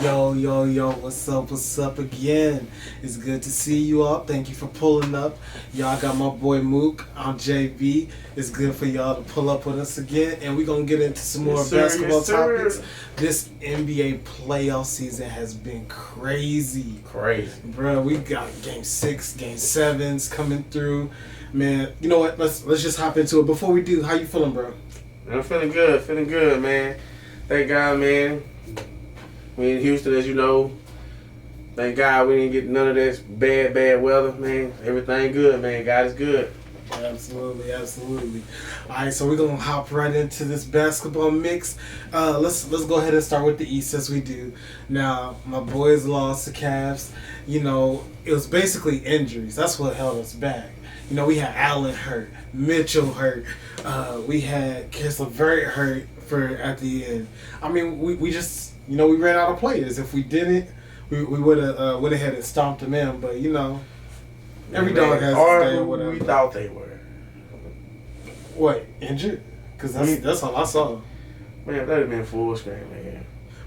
Yo, what's up again? It's good to see you all. Thank you for pulling up. Y'all got my boy Mook. I'm JB. It's good for y'all to pull up with us again. And we're going to get into some more basketball topics. This NBA playoff season has been crazy. Bro, we got game 6, game 7s coming through. Man, you know what? Let's just hop into it. Before we do, how you feeling, bro? I'm feeling good, man. Thank God, man. We in Houston, as you know. Thank God we didn't get none of this bad weather, man. Everything good, man. God is good. Absolutely. All right, so we're gonna hop right into this basketball mix. Let's go ahead and start with the East as we do. Now, my boys lost the Cavs. You know, it was basically injuries. That's what held us back. You know, we had Allen hurt, Mitchell hurt. We had Kessler very hurt for at the end. I mean, we just, you know, we ran out of players. If we didn't, we would have went ahead and stomped them in. But you know, every dog has his day or whatever. We thought they were. What, injured? Because that's all I saw. Man, that have been full strength, man.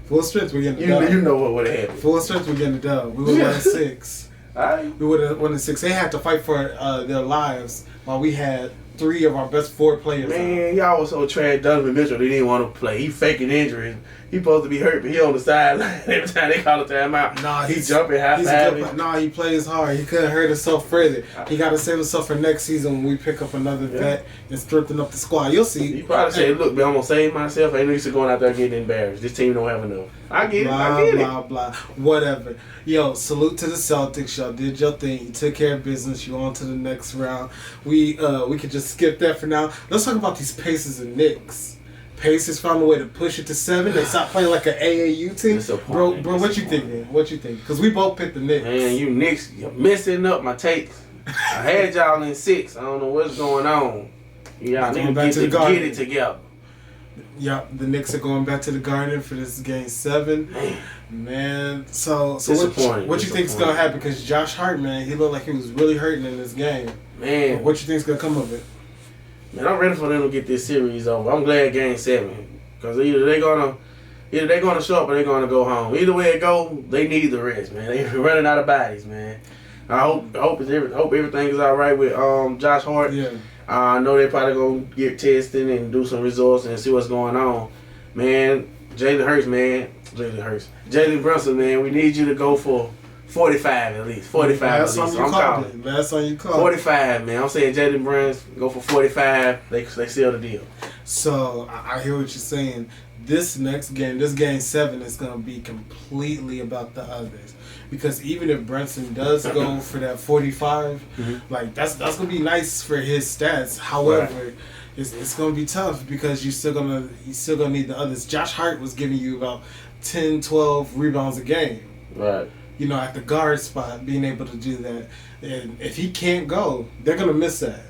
Full strength, we're getting the dub. You know what would have happened. Full strength, we're getting the dub. We would have won 6. Right. We would have won 6. They had to fight for their lives while we had 3 of our best 4 players. Man, y'all was so trash. Donovan Mitchell, they didn't want to play. He faking injuries. He supposed to be hurt, but he on the sideline every time they call a timeout. Nah, he jumping half. Nah, he plays hard. He couldn't hurt himself further. He got to save himself for next season when we pick up another vet and strengthen up the squad. You'll see. He probably said, "Look, man, I'm gonna save myself. Ain't no use to going out there getting embarrassed. This team don't have enough." I get it. Blah. Whatever. Yo, salute to the Celtics. Y'all did your thing. You took care of business. You on to the next round. We could just skip that for now. Let's talk about these Pacers and Knicks. Pacers found a way to push it to 7. They stopped playing like an AAU team. Bro, what you think, man? What you think? Because we both picked the Knicks. Man, you Knicks, you're messing up my takes. I had y'all in 6. I don't know what's going on. Y'all need to get it together. Yeah, the Knicks are going back to the Garden for this game 7. Man, so what you think is going to happen? Because Josh Hart, man, he looked like he was really hurting in this game. Man. What you think is going to come of it? Man, I'm ready for them to get this series over. I'm glad game 7. Because either they're gonna show up or they're gonna go home. Either way it go, they need the rest, man. They're running out of bodies, man. I hope everything is all right with Josh Hart. Yeah. I know they're probably gonna get testing and do some results and see what's going on. Man, Jalen Brunson, man, we need you to go for 45 at least. 45 at least. I'm calling. Last time you called. 45, man. I'm saying Jalen Brunson go for 45. They seal the deal. So I hear what you're saying. This next game, this game 7, is going to be completely about the others. Because even if Brunson does go for that 45, like that's going to be nice for his stats. However, it's going to be tough because you're still gonna need the others. Josh Hart was giving you about 10, 12 rebounds a game. Right. You know, at the guard spot, being able to do that. And if he can't go, they're going to miss that.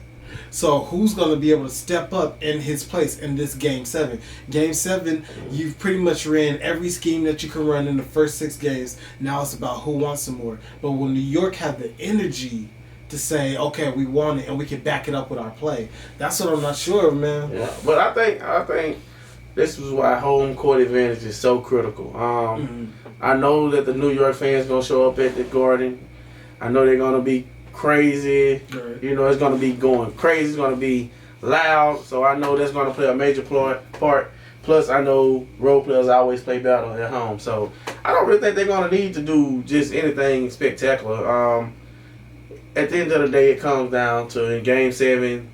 So who's going to be able to step up in his place in this Game 7? Game 7, you've pretty much ran every scheme that you can run in the first 6 games. Now it's about who wants some more. But will New York have the energy to say, okay, we want it and we can back it up with our play? That's what I'm not sure of, man. Yeah, but I think this is why home court advantage is so critical. I know that the New York fans going to show up at the Garden. I know they're going to be crazy. Right. You know, it's going to be going crazy. It's going to be loud. So I know that's going to play a major part. Plus, I know role players always play better at home. So I don't really think they're going to need to do just anything spectacular. At the end of the day, it comes down to in Game 7,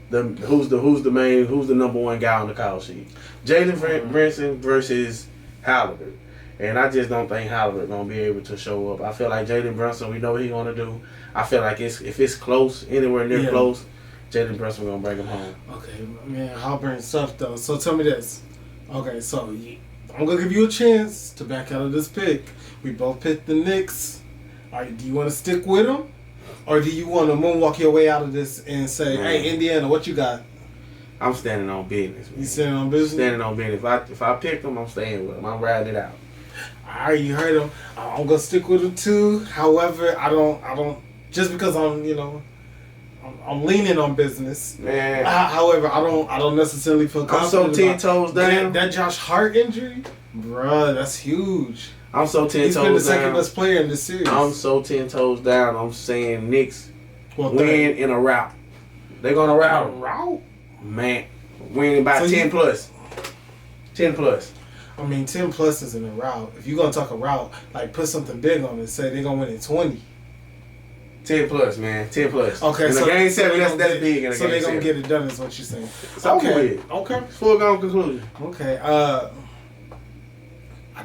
who's the number 1 guy on the call sheet. Jalen Brunson versus Halliburton. And I just don't think Halliburton going to be able to show up. I feel like Jalen Brunson, we know what he's going to do. I feel like if it's close, anywhere near close, Jalen Brunson going to bring him home. Okay, man, Halliburton's tough, though. So tell me this. Okay, so I'm going to give you a chance to back out of this pick. We both picked the Knicks. All right, do you want to stick with them? Or do you want to moonwalk your way out of this and say, hey, Indiana, what you got? I'm standing on business, man. You standing on business? Standing on business. If I pick them, I'm staying with them. I'm riding it out. All right, you heard him. I'm gonna stick with him too. However, I don't. Just because I'm leaning on business. Man. However, I don't necessarily feel confident. I'm so 10 toes down. That Josh Hart injury. Bruh, that's huge. I'm so 10 He's toes been the down. second best player in this series. I'm so 10 toes down. I'm saying Knicks Well, win in a rout. They're gonna rout. Route? Man, winning by 10 plus. 10 plus. I mean, 10 plus isn't a route. If you're going to talk a route, like put something big on it. Say they're going to win in 20. 10 plus, man. 10 plus. Okay, in so a game 7, that's So big in a game 7. they're going to get it done is what you're saying. It's over with. Okay. Foregone conclusion. Okay. I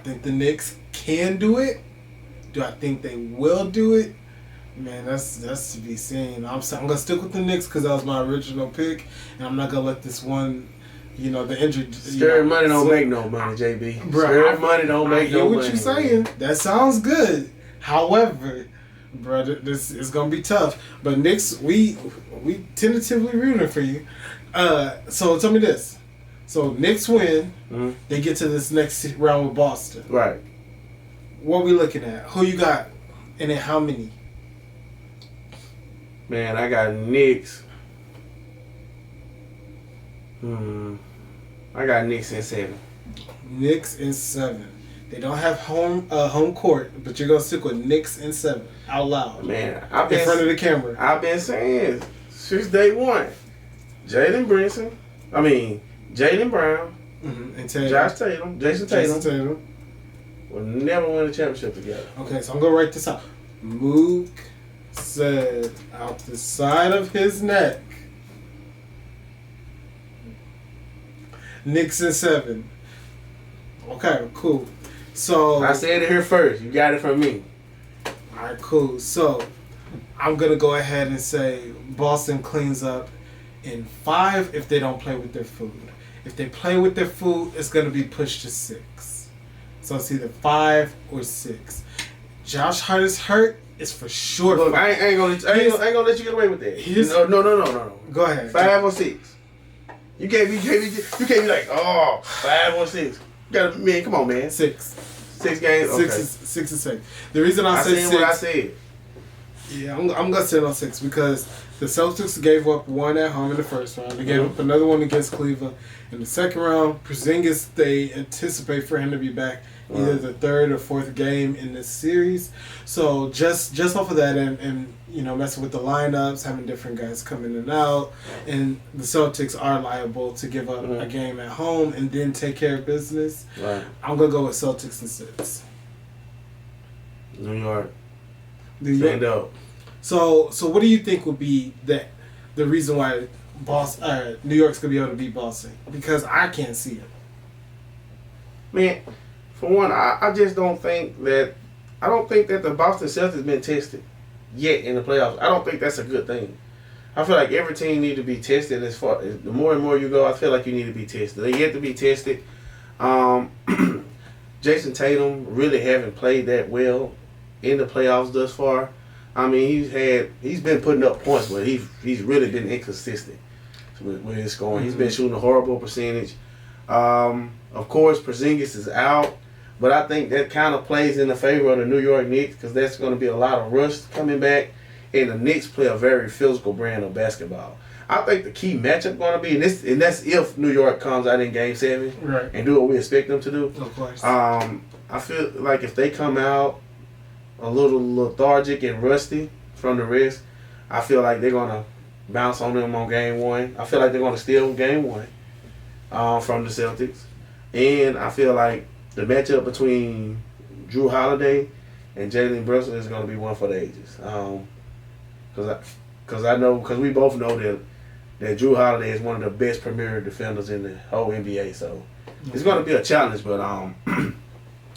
think the Knicks can do it. Do I think they will do it? Man, that's to be seen. I'm going to stick with the Knicks because that was my original pick. And I'm not going to let this one... the injured. Scared money don't make no money, JB. Bro, Scared money don't make no money. I hear what you're saying. That sounds good. However, bro, this is gonna be tough. But Knicks, we tentatively rooting for you. So tell me this. So Knicks win. Mm-hmm. They get to this next round with Boston. Right. What are we looking at? Who you got? And then how many? Man, I got Knicks. I got Knicks in 7. Knicks in 7. They don't have home court, but you're gonna stick with Knicks in 7 out loud. Man, in front of the camera. I've been saying since day one. Jalen Brown, and Tatum. Josh Tatum, Jason Tatum will never win a championship together. Okay, so I'm gonna write this out. Mook said out the side of his neck. Knicks in 7. Okay, cool. So I said it here first. You got it from me. Alright, cool. So I'm gonna go ahead and say Boston cleans up in 5 if they don't play with their food. If they play with their food, it's gonna be pushed to 6. So it's either 5 or 6. Josh Hart is hurt. It's for sure. Look, I ain't gonna let you get away with that. No. Go ahead. 5 or 6. You can't be like, 5 or 6. You gotta, man, come on, man. 6. 6 games. Okay. 6 is safe. The reason I said 6. What I said. Yeah, I'm gonna sit on 6 because the Celtics gave up 1 at home in the first round. They gave up another one against Cleveland in the second round. Porzingis, they anticipate for him to be back either the 3rd or 4th game in this series. So just off of that and messing with the lineups, having different guys come in and out, and the Celtics are liable to give up a game at home and then take care of business. Right. I'm gonna go with Celtics and 6. New York. Stand up. So what do you think would be the reason why New York's gonna be able to beat Boston? Because I can't see it. Man, for one, I just don't think that the Boston Celtics been tested yet in the playoffs. I don't think that's a good thing. I feel like every team need to be tested. As far as the more and more you go, I feel like you need to be tested. They yet to be tested. Jason Tatum really haven't played that well in the playoffs thus far. I mean, he's been putting up points, but he's really been inconsistent with his scoring. He's been shooting a horrible percentage. Of course, Porzingis is out, but I think that kind of plays in the favor of the New York Knicks because that's going to be a lot of rust coming back, and the Knicks play a very physical brand of basketball. I think the key matchup going to be, and that's if New York comes out in Game 7 and do what we expect them to do. Of course. I feel like if they come out a little lethargic and rusty from the rest, I feel like they're going to bounce on them on Game 1. I feel like they're going to steal Game 1 from the Celtics. And I feel like the matchup between Drew Holiday and Jalen Brunson is going to be one for the ages. Because we both know that Drew Holiday is one of the best premier defenders in the whole NBA. So it's going to be a challenge. But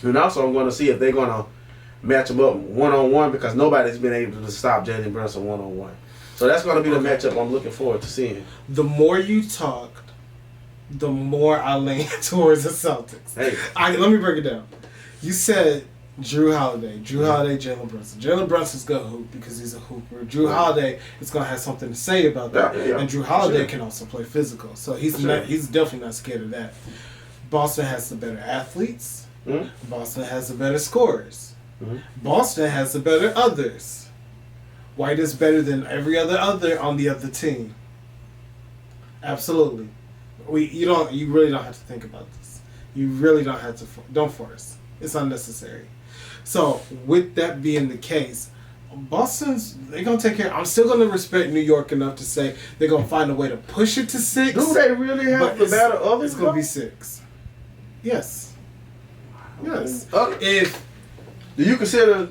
and also I'm going to see if they're going to match them up one-on-one because nobody's been able to stop Jalen Brunson one-on-one. So that's going to be the matchup I'm looking forward to seeing. The more you talk, the more I lean towards the Celtics. Hey. Let me break it down. You said Drew Holiday, Jalen Brunson. Jalen Brunson's going to hoop because he's a hooper. Drew Holiday is going to have something to say about that. Yeah, and Drew Holiday can also play physical. So he's definitely not scared of that. Boston has the better athletes. Mm-hmm. Boston has the better scorers. Mm-hmm. Boston has the better others. White is better than every other on the other team. Absolutely. You really don't have to think about this. You really don't have to. Don't force. It's unnecessary. So with that being the case, they're gonna take care. I'm still gonna respect New York enough to say they're gonna find a way to push it to 6. Do they really have to battle others? It's gonna be 6. Yes. Yes. If do you consider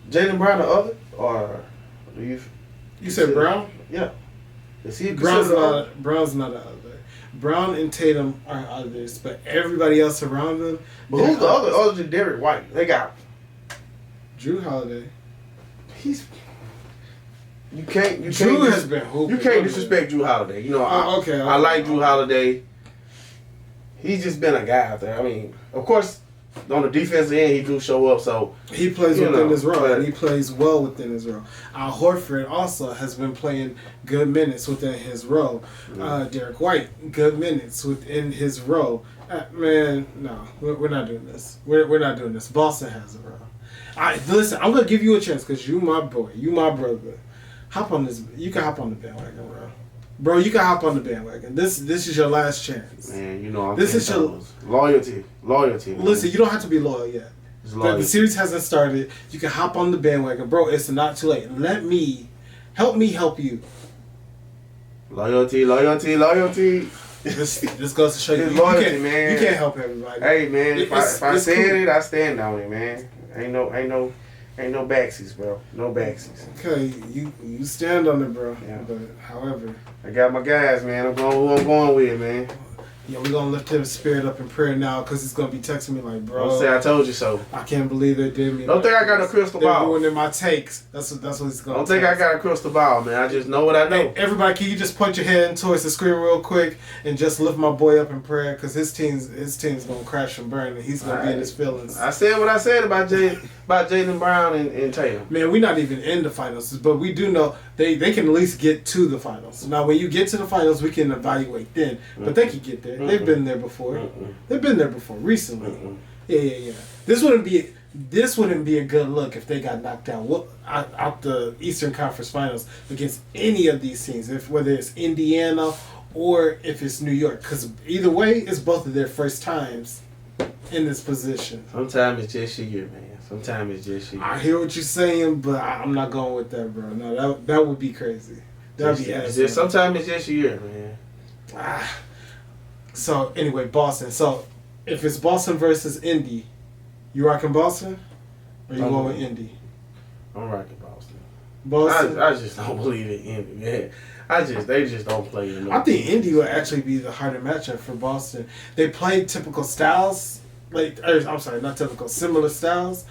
Jaylen Brown the other, or do you said Brown? Yeah. Is he Brown's not the other. Brown and Tatum are others, but everybody else around them. But who's the other than Derek White? They got Drew Holiday. Drew has been hooping. You can't disrespect Drew Holiday. You know, I like Drew Holiday. He's just been a guy out there. I mean, of course, on the defensive end, he do show up. So he plays within his role, and he plays well within his role. Al Horford also has been playing good minutes within his role. Derek White, good minutes within his role. Man, no, we're not doing this. We're not doing this. Boston has a role. Listen, I'm gonna give you a chance because you my boy, you my brother. Hop on this. You can hop on the bandwagon, bro. Bro, you can hop on the bandwagon. This is your last chance. Man, you know this is your loyalty. Man. Listen, you don't have to be loyal yet. The series hasn't started. You can hop on the bandwagon, bro. It's not too late. Help me help you. Loyalty. This goes to show you. Loyalty, man. You can't help everybody. Hey, man, if I said it, I stand on it, man. Ain't no backsies, bro. No backsies. Okay, you stand on it, bro. Yeah. But however, I got my guys, man. I'm going who I'm going with, man. Yeah, we're gonna lift his spirit up in prayer now because he's gonna be texting me like, bro. Don't say I told you so. I can't believe they did me. Don't think I got a crystal ball. They're ruining my takes. That's what he's gonna. Don't think I got a crystal ball, man. I just know what I know. Hey, everybody, can you just punch your head towards the screen real quick and just lift my boy up in prayer because his team's gonna crash and burn and he's gonna be in his feelings. I said what I said about Jaylen Brown and Tatum. Man, we're not even in the finals, but we do know they can at least get to the finals. Now, when you get to the finals, we can evaluate then, but they can get there. They've been there before. They've been there before recently. Yeah. This wouldn't be a good look if they got knocked out the Eastern Conference Finals against any of these teams, whether it's Indiana or if it's New York, because either way, it's both of their first times in this position. Sometimes it's just a year, man. I hear what you're saying, but I'm not going with that, bro. No, that would be crazy. That'd be ass. Sometimes it's just a year, man. So anyway, Boston. So if it's Boston versus Indy, you rocking Boston, or you going with Indy? I'm rocking Boston. Boston. I just don't believe in Indy, man. They just don't play enough. I think Indy will actually be the harder matchup for Boston. They play typical styles, not typical, similar styles.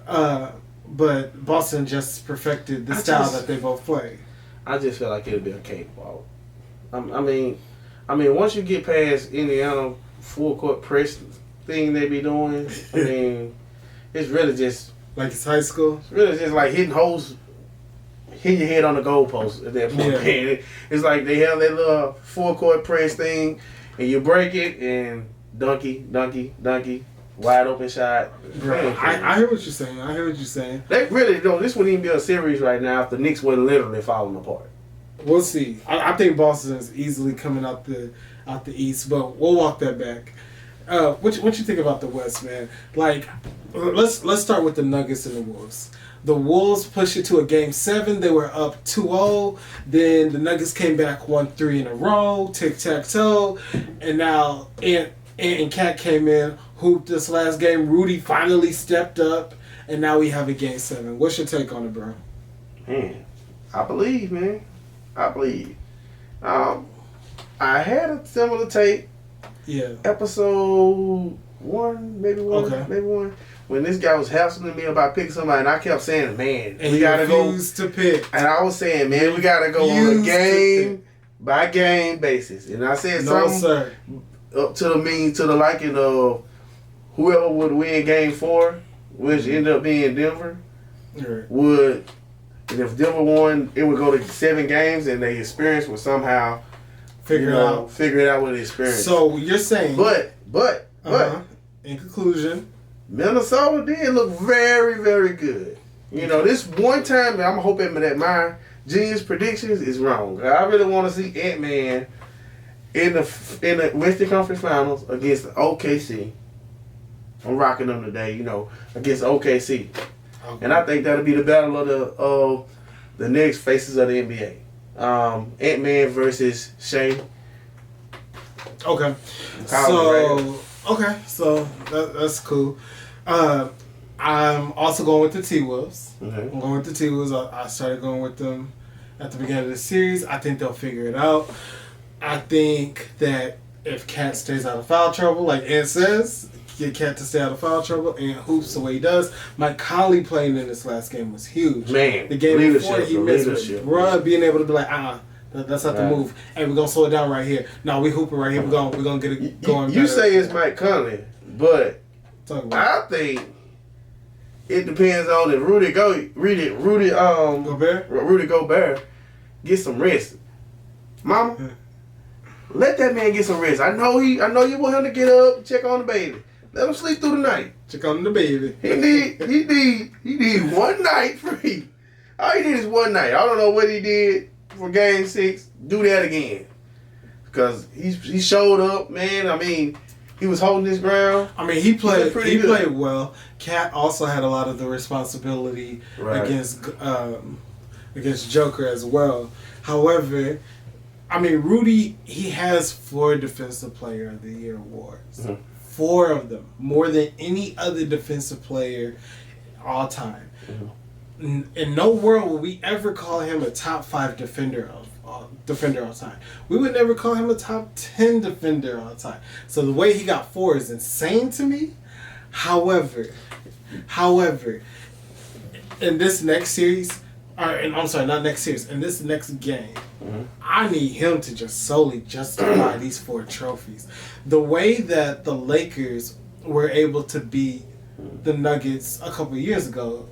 But Boston just perfected the style that they both play. I just feel like it'll be a cakewalk. I mean, once you get past Indiana full court press thing they be doing, I mean, it's really just like it's high school. It's really just like hitting your head on the goalpost at that point. Yeah. It's like they have that little full court press thing, and you break it and dunky, wide open shot. Bro, I hear what you're saying. They really don't. This wouldn't even be a series right now if the Knicks were literally falling apart. We'll see. I think Boston is easily coming out the East, but we'll walk that back. What you think about the West, man? Like, let's start with the Nuggets and the Wolves. The Wolves pushed it to a Game 7. They were up 2-0. Then the Nuggets came back, won 3 in a row, tic-tac-toe. And now Ant and Cat came in, hooped this last game. Rudy finally stepped up, and now we have a Game 7. What's your take on it, bro? Man, I believe, man. I had a similar take. Yeah. Episode 1, maybe one. When this guy was hassling me about picking somebody, and I kept saying, man, we gotta go to pick. And I was saying, man, we gotta go on a game by game basis. And I said something up to the liking of whoever would win Game 4, which ended up being Denver, would. And if Denver won, it would go to 7 games, and the experience would somehow figure it out with the experience. So you're saying, but in conclusion, Minnesota did look very, very good. You know, this one time, I'm hoping that my genius predictions is wrong. I really want to see Ant-Man in the Western Conference Finals against the OKC. I'm rocking them today, against OKC. Okay. And I think that'll be the battle of the next faces of the NBA. Ant-Man versus Shea. Okay. So that's cool. I'm also going with the T-Wolves. Okay. I'm going with the T-Wolves. I started going with them at the beginning of the series. I think they'll figure it out. I think that if Cat stays out of foul trouble, like Ant says, get Cat to stay out of foul trouble and hoops the way he does. Mike Conley playing in this last game was huge. Man, the game before he missed with Bruh being able to be like, that's not the move. Hey, we're gonna slow it down right here. No, we hooping right here. We're gonna get it going. You say it's Mike Conley, but I think it depends on if Rudy Gobert get some rest. Mama, let that man get some rest. I know you want him to get up, check on the baby. Let him sleep through the night. Check on the baby. He need 1 night free. All he did is 1 night. I don't know what he did for Game 6. Do that again, because he showed up, man. I mean, he was holding his ground. I mean, he played well. Cat also had a lot of the responsibility against Joker as well. However, I mean, Rudy, he has 4 Defensive Player of the Year awards. Mm-hmm. 4 of them, more than any other defensive player all time. Mm-hmm. In no world will we ever call him a top 5 defender all time. We would never call him a top 10 defender all time. So the way he got 4 is insane to me. However, in this next series, in this next game, mm-hmm. I need him to just solely justify these 4 trophies. The way that the Lakers were able to beat the Nuggets a couple of years ago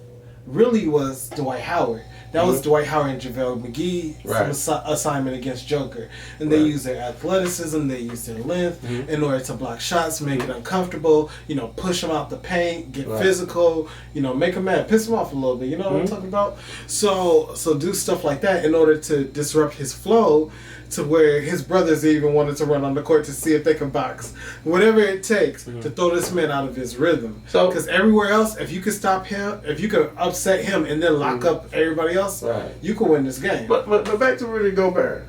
really was Dwight Howard. That was Dwight Howard and JaVale McGee's assignment against Joker. And they use their athleticism, they use their length in order to block shots, make it uncomfortable, push them out the paint, get physical, make them mad, piss them off a little bit, you know what I'm talking about? So do stuff like that in order to disrupt his flow to where his brothers even wanted to run on the court to see if they can box. Whatever it takes to throw this man out of his rhythm. Because everywhere else, if you could stop him, if you could upset him and then lock up everybody else, you could win this game. But back to Rudy Gobert.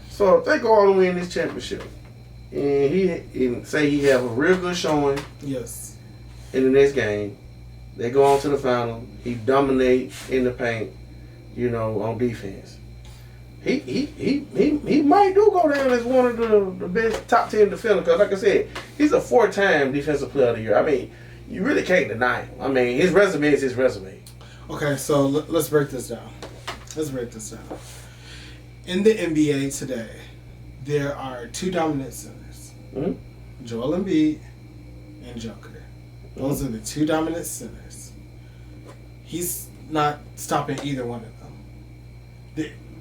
So if they go all the way in this championship, and say he have a real good showing in the next game, they go on to the final, he dominate in the paint, on defense. He might do go down as one of the best top 10 defenders, because like I said, he's a 4-time defensive player of the year. I mean, you really can't deny him. I mean, his resume is his resume. Okay, so let's break this down. In the NBA today, there are 2 dominant centers. Mm-hmm. Joel Embiid and Joker. Those are the 2 dominant centers. He's not stopping either one of them.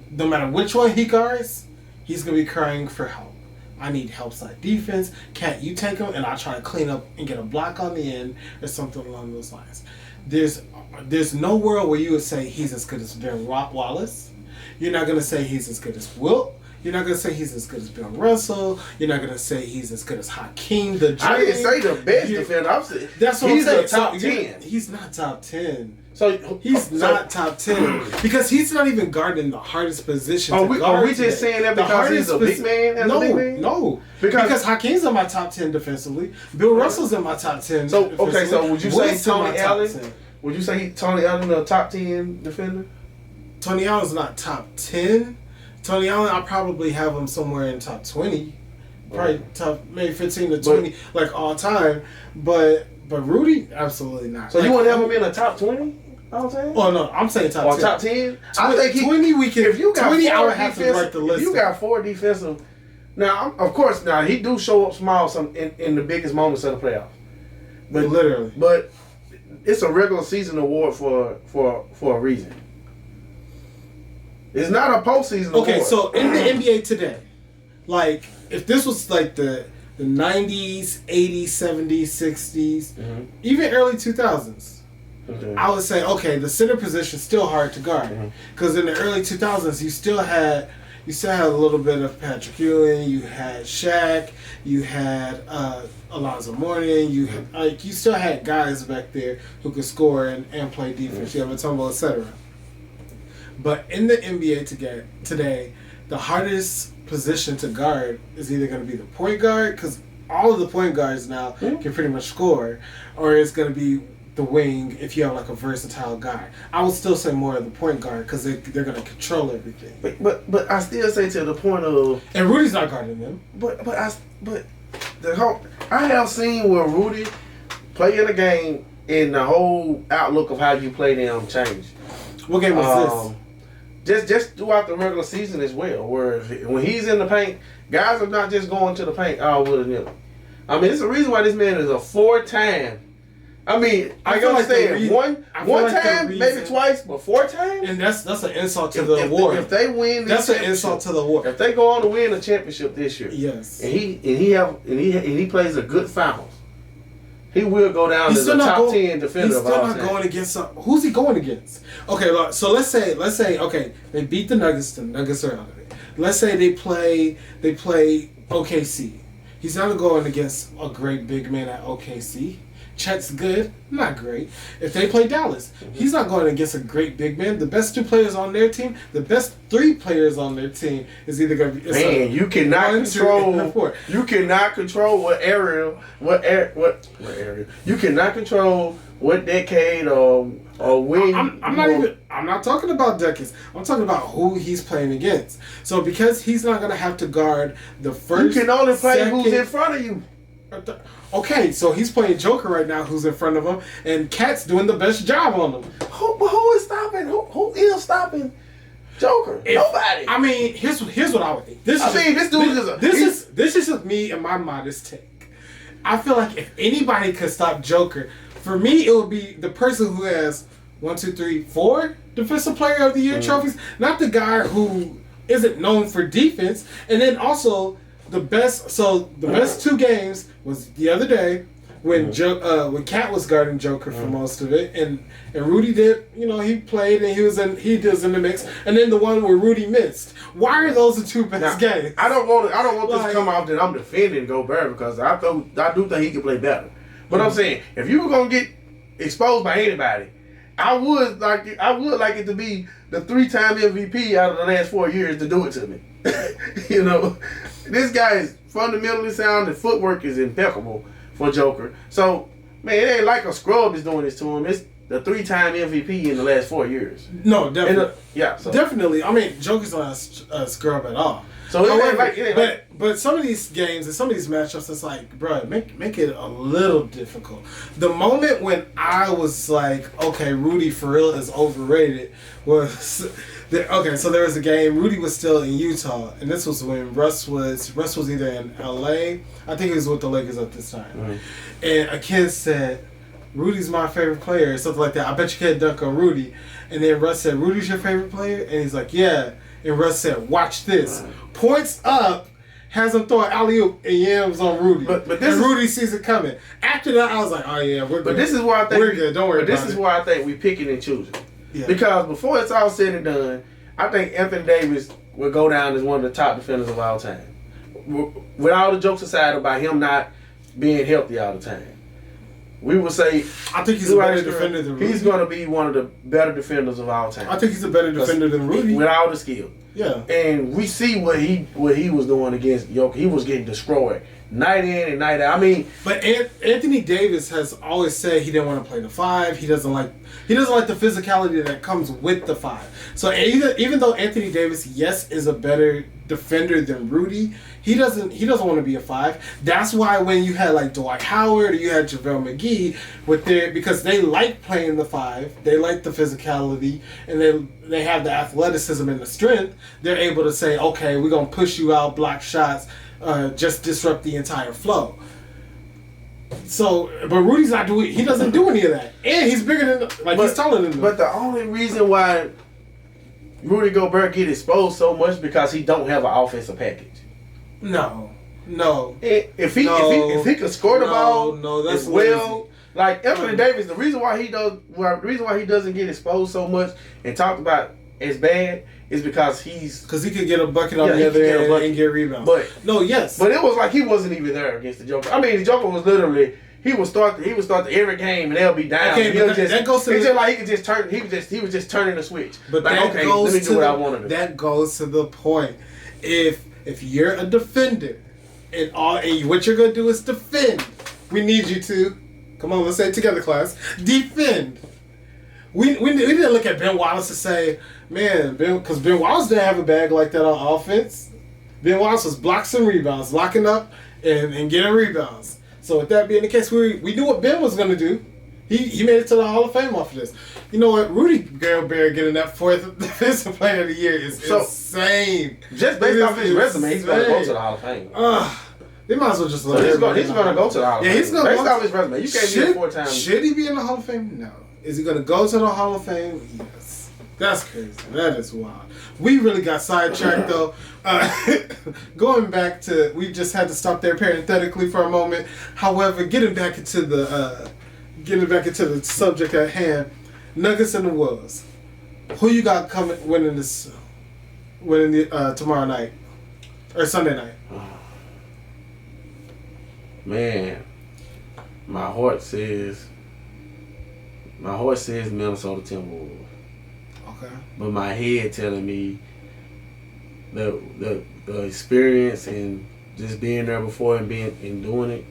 No matter which one he guards, he's going to be crying for help. I need help side defense. Can't you take him? And I'll try to clean up and get a block on the end or something along those lines. There's no world where you would say he's as good as Ben Wallace. You're not going to say he's as good as Wilt. You're not going to say he's as good as Bill Russell. You're not going to say he's as good as Hakeem the Dream. I didn't say the best defender. That's what I'm saying. He's top 10. He's not top 10. So he's not top 10 because he's not even guarding the hardest position. Are we just saying that because he's a big man? No. Because Hakeem's in my top 10 defensively. Bill Russell's in my top 10. So would you say Tony Allen? Would you say Tony Allen a top 10 defender? Tony Allen's not top 10. Tony Allen, I probably have him somewhere in top 20. Probably top maybe 15 to 20 all time. But Rudy, absolutely not. So you want to have him in a top 20? I'm saying? Oh no, I'm saying top 10. Or top 10? I think 20 we can. If you got 20, I would have to write the list. If you got 4 defensive, now of course he do show up small in the biggest moments of the playoffs. But literally. But it's a regular season award for a reason. It's not a postseason award. Okay, so in the NBA today, if this was the 90s, 80s, 70s, 60s, even early 2000s. Okay. I would say, the center position is still hard to guard. Because in the early 2000s, you still had, you still had a little bit of Patrick Ewing. You had Shaq. You had Alonzo Mourning. You still had guys back there who could score and play defense. You have Mutombo, etc. But in the NBA today, the hardest position to guard is either going to be the point guard, because all of the point guards now can pretty much score, or it's going to be the wing if you have like a versatile guy. I would still say more of the point guard because they're going to control everything. But I still say to the point of, and Rudy's not guarding them. I have seen where Rudy play in a game and the whole outlook of how you play them change. What game was this? Just throughout the regular season as well, where when he's in the paint, guys are not just going to the paint all willy-nilly. I mean, it's the reason why this man is a 4-time. I mean, I understand one time, maybe twice, but 4 times. And that's an insult to the award. If they win, that's an insult to the award. If they go on to win a championship this year, yes, and he plays a good finals, he will go down as a top 10 defender of all time. He's still not going against who's he going against? Okay, look, so let's say okay, they beat the Nuggets. The Nuggets are out of it. Let's say they play OKC. He's not going against a great big man at OKC. Chet's good, not great. If they play Dallas, he's not going against a great big man. The best 2 players on their team, the best 3 players on their team is either going to be. Man, you cannot control. You cannot control what area. You cannot control what decade or when. I'm not talking about decades. I'm talking about who he's playing against. So because he's not going to have to guard the first. You can only play who's in front of you. Okay, so he's playing Joker right now, who's in front of him, and Cat's doing the best job on him. Who is stopping? Who is stopping Joker? Nobody. I mean, here's what I would think. This is just me and my modest take. I feel like if anybody could stop Joker, for me it would be the person who has 1, 2, 3, 4 Defensive Player of the Year trophies, not the guy who isn't known for defense, and then also. The best 2 games was the other day when when Cat was guarding Joker for most of it, and Rudy did, he played and he was in the mix, and then the one where Rudy missed. Why are those the 2 best games? I don't want this to come out that I'm defending Gobert, because I do think he can play better. But I'm saying, if you were gonna get exposed by anybody, I would like it to be the 3-time MVP out of the last 4 years to do it to me. This guy is fundamentally sound. The footwork is impeccable for Joker. So, man, it ain't like a scrub is doing this to him. It's the 3-time MVP in the last 4 years. No, definitely. So. Definitely. I mean, Joker's not a scrub at all. So but some of these games and some of these matchups, it's like, bro, make it a little difficult. The moment when I was like, okay, Rudy for real is overrated was so there was a game. Rudy was still in Utah, and this was when Russ was either in LA. I think he was with the Lakers at this time. Mm-hmm. And a kid said, Rudy's my favorite player, or something like that. I bet you can't dunk on Rudy. And then Russ said, Rudy's your favorite player? And he's like, yeah. And Russ said, watch this. Points up, has him throw an alley-oop, and yams on Rudy. But Rudy sees it coming. After that, I was like, oh yeah, we're good. But this is why I think we're good. Don't worry about it. This is why I think we picking and choosing. Yeah. Because before it's all said and done, I think Anthony Davis will go down as one of the top defenders of all time. With all the jokes aside about him not being healthy all the time. We would say I think he's a better defender than Rudy. He's going to be one of the better defenders of all time. I think he's a better defender than Rudy. With all the skill. Yeah. And we see what he was doing against Jokic. He was getting destroyed night in and night out. I mean, but Anthony Davis has always said he didn't want to play the 5. He doesn't like the physicality that comes with the 5. So even though Anthony Davis, yes, is a better defender than Rudy, he doesn't want to be a 5. That's why when you had like Dwight Howard or you had JaVale McGee because they like playing the 5, they like the physicality, and they have the athleticism and the strength, they're able to say, okay, we're gonna push you out, block shots, just disrupt the entire flow. So, but Rudy's not doing. He doesn't do any of that, and he's bigger than he's taller than them. But the only reason why Rudy Gobert get exposed so much because he don't have an offensive package. No. If he could score the ball, that's as well. Like Anthony Davis, the reason why he doesn't get exposed so much and talked about as bad is because he's because he could get a bucket on the other end and get rebounds. But but it was like he wasn't even there against the Joker. I mean, the Joker was literally he would start every game and they'll be down. Okay, that goes to just like he could just turn. He was just turning the switch. But like, that okay, goes let me do what I want to do. That goes to the point. If you're a defender and what you're gonna do is defend, we need you to come on. Let's say it together, class. Defend. We didn't look at Ben Wallace and say, man, because Ben Wallace didn't have a bag like that on offense. Ben Wallace was blocks and rebounds, locking up and getting rebounds. So with that being the case, we knew what Ben was going to do. He made it to the Hall of Fame off of this. You know what? Rudy Gobert getting that 4th Defensive Player of the Year is insane. Just based off his resume, he's going to go to the Hall of Fame. They might as well just let he's going to go to the Hall of Fame. Yeah, he's going based off his resume. You can't be a 4 times. Should he be in the Hall of Fame? No. Is he going to go to the Hall of Fame? Yes. That's crazy. That is wild. We really got sidetracked though. Going back to, we just had to stop there parenthetically for a moment. However, getting back into the subject at hand, Nuggets and the Wolves. Who you got winning tomorrow night or Sunday night? Man, my heart says Minnesota Timberwolves. Okay. But my head telling me the experience and just being there before and doing it.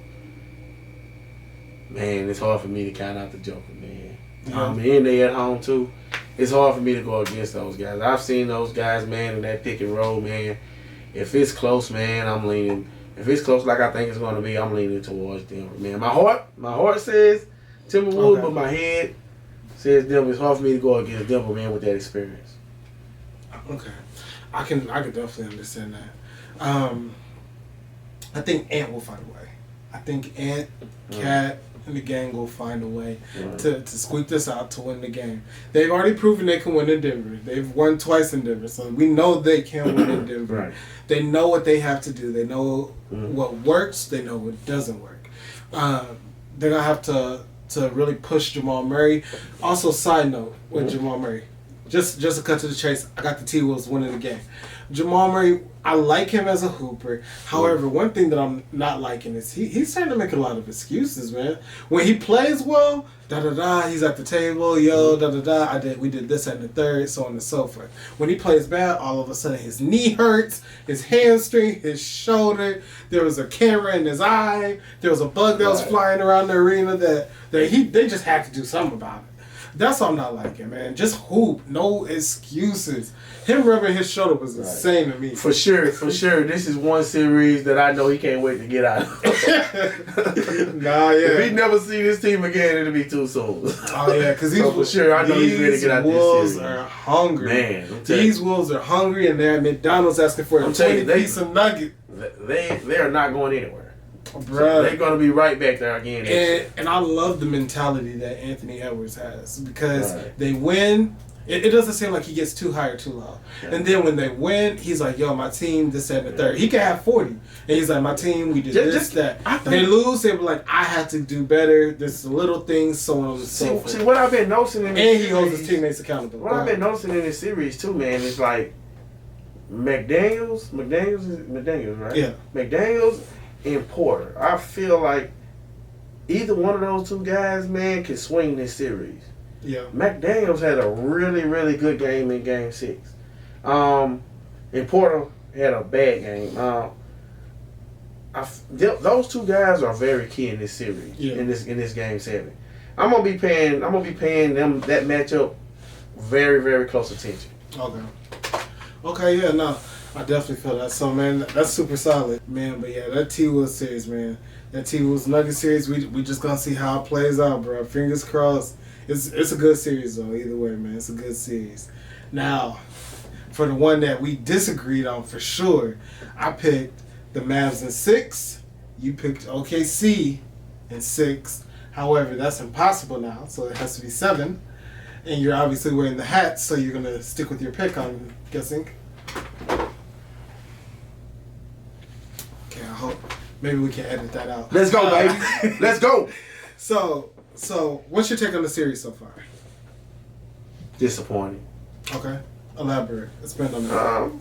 Man, it's hard for me to count out the Joker, man. Yeah. And they at home too. It's hard for me to go against those guys. I've seen those guys, man, in that pick and roll, man. If it's close, man, I'm leaning. If it's close like I think it's going to be, I'm leaning towards Denver, man. My heart says Timberwolves, but my head says Denver. It's hard for me to go against Denver, man, with that experience. Okay, I can definitely understand that. I think Ant will find a way. I think Ant, Cat, and the gang will find a way to squeak this out to win the game. They've already proven they can win in Denver. They've won twice in Denver, so we know they can win in Denver. Right. They know what they have to do. They know what works. They know what doesn't work. They're gonna have to really push Jamal Murray. Also, side note with Jamal Murray, just to cut to the chase, I got the T-Wolves winning the game. Jamal Murray, I like him as a hooper. However, one thing that I'm not liking is he's starting to make a lot of excuses, man. When he plays well, he's at the table, we did this and the third, so on and so forth. When he plays bad, all of a sudden his knee hurts, his hamstring, his shoulder, there was a camera in his eye, there was a bug that was flying around the arena that they just had to do something about it. That's what I'm not liking, man. Just hoop. No excuses. Him rubbing his shoulder was insane to me. For sure. This is one series that I know he can't wait to get out of. If he never see this team again, it'll be too soon. Oh, yeah, because for sure, I know he's ready to get out of this series. These Wolves are hungry. Man, these Wolves are hungry, and they're at McDonald's asking for a 20-piece of nugget. They are not going anywhere. Bruh. So they're going to be right back there again. And I love the mentality that Anthony Edwards has because they win. It doesn't seem like he gets too high or too low. Yeah. And then when they win, he's like, yo, my team, this, that, and the third. He can have 40. And he's like, my team, we did that. They lose, they were like, I have to do better. There's little things, so on and so forth. See, what I've been noticing in this series, he holds his teammates accountable. What I've been noticing in this series, too, man, is like McDaniels, right? Yeah. McDaniels and Porter. I feel like either one of those two guys, man, can swing this series. Yeah. McDaniels had a really, really good game in Game 6. And Porter had a bad game. Those two guys are very key in this series. Yeah. In this Game 7. I'm gonna be paying them that matchup very, very close attention. Okay, yeah, no. I definitely feel that. So, man, that's super solid. Man, but yeah, that T-Wolves series, man. That T-Wolves Nugget series, we just gonna see how it plays out, bro. Fingers crossed. It's a good series, though, either way, man. It's a good series. Now, for the one that we disagreed on for sure, I picked the Mavs in 6. You picked OKC in 6. However, that's impossible now, so it has to be 7. And you're obviously wearing the hat, so you're going to stick with your pick, I'm guessing. Okay, I hope. Maybe we can edit that out. Let's go, baby. Let's go. So, what's your take on the series so far? Disappointing. Okay. Elaborate. Expand on that.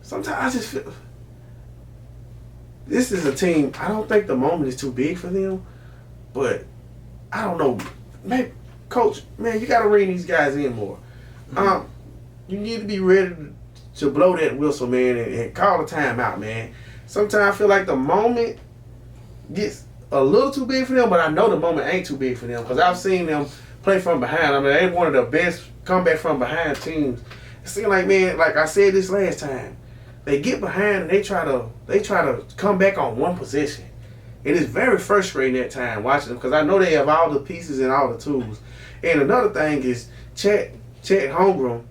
Sometimes I just feel this is a team. I don't think the moment is too big for them, but I don't know. Maybe, coach, man, you got to rein these guys in more. You need to be ready to blow that whistle, man, and call the timeout, man. Sometimes I feel like the moment gets a little too big for them, but I know the moment ain't too big for them because I've seen them play from behind. I mean, they're one of the best comeback from behind teams. It seems like, man, like I said this last time, they get behind and they try to come back on one possession. It is very frustrating that time watching them because I know they have all the pieces and all the tools. And another thing is Chet Holmgren.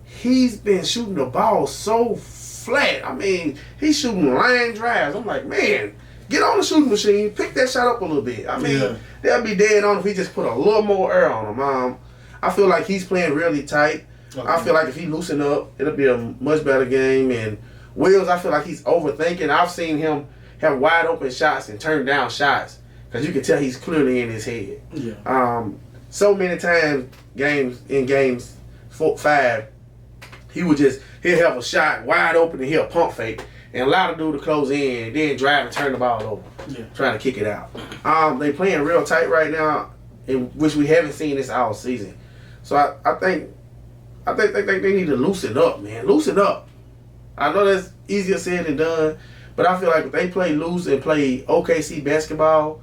He's been shooting the ball so flat. I mean, he's shooting line drives. I'm like, man, get on the shooting machine, pick that shot up a little bit. I mean, they'll be dead on if he just put a little more air on him. I feel like he's playing really tight. Okay. I feel like if he loosen up, it'll be a much better game. And Wills, I feel like he's overthinking. I've seen him have wide open shots and turn down shots because you can tell he's clearly in his head. Yeah. So many times games 4-5, he'll have a shot wide open and he'll pump fake and allow the dude to close in and then drive and turn the ball over, trying to kick it out. They playing real tight right now, which we haven't seen this all season. So I think they need to loosen up, man. Loosen up. I know that's easier said than done, but I feel like if they play loose and play OKC basketball,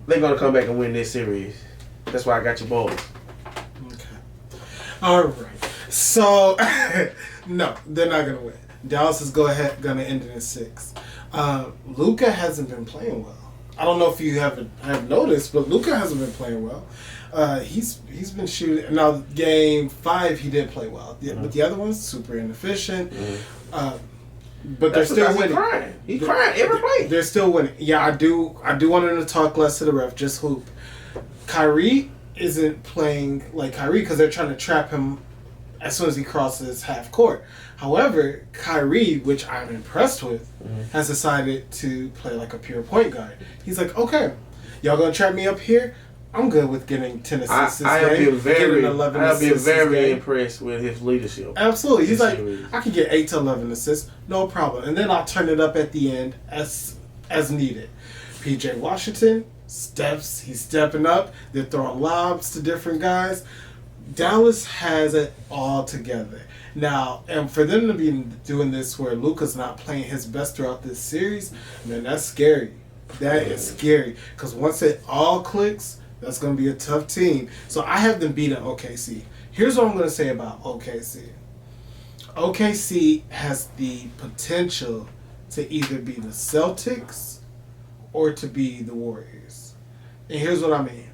they're gonna come back and win this series. That's why I got your boys. Okay. All right. So, no, they're not going to win. Dallas is going to end it in 6. Luka hasn't been playing well. I don't know if you have noticed, but Luka hasn't been playing well. He's been shooting. Now, game 5, he did play well. But the other one's super inefficient. But they're still winning. He's crying every play. They're still winning. Yeah, I do want him to talk less to the ref, just hoop. Kyrie isn't playing like Kyrie because they're trying to trap him as soon as he crosses half court. However, Kyrie, which I'm impressed with, has decided to play like a pure point guard. He's like, okay, y'all gonna trap me up here? I'm good with getting 10 assists this game. I have been very impressed with his leadership. Absolutely. He's like, I can get 8 to 11 assists, no problem. And then I'll turn it up at the end as needed. PJ Washington he's stepping up. They're throwing lobs to different guys. Dallas has it all together. Now, and for them to be doing this where Luka's not playing his best throughout this series, man, that's scary. That is scary. Because once it all clicks, that's going to be a tough team. So I have them beating OKC. Here's what I'm going to say about OKC. OKC has the potential to either be the Celtics or to be the Warriors. And here's what I mean.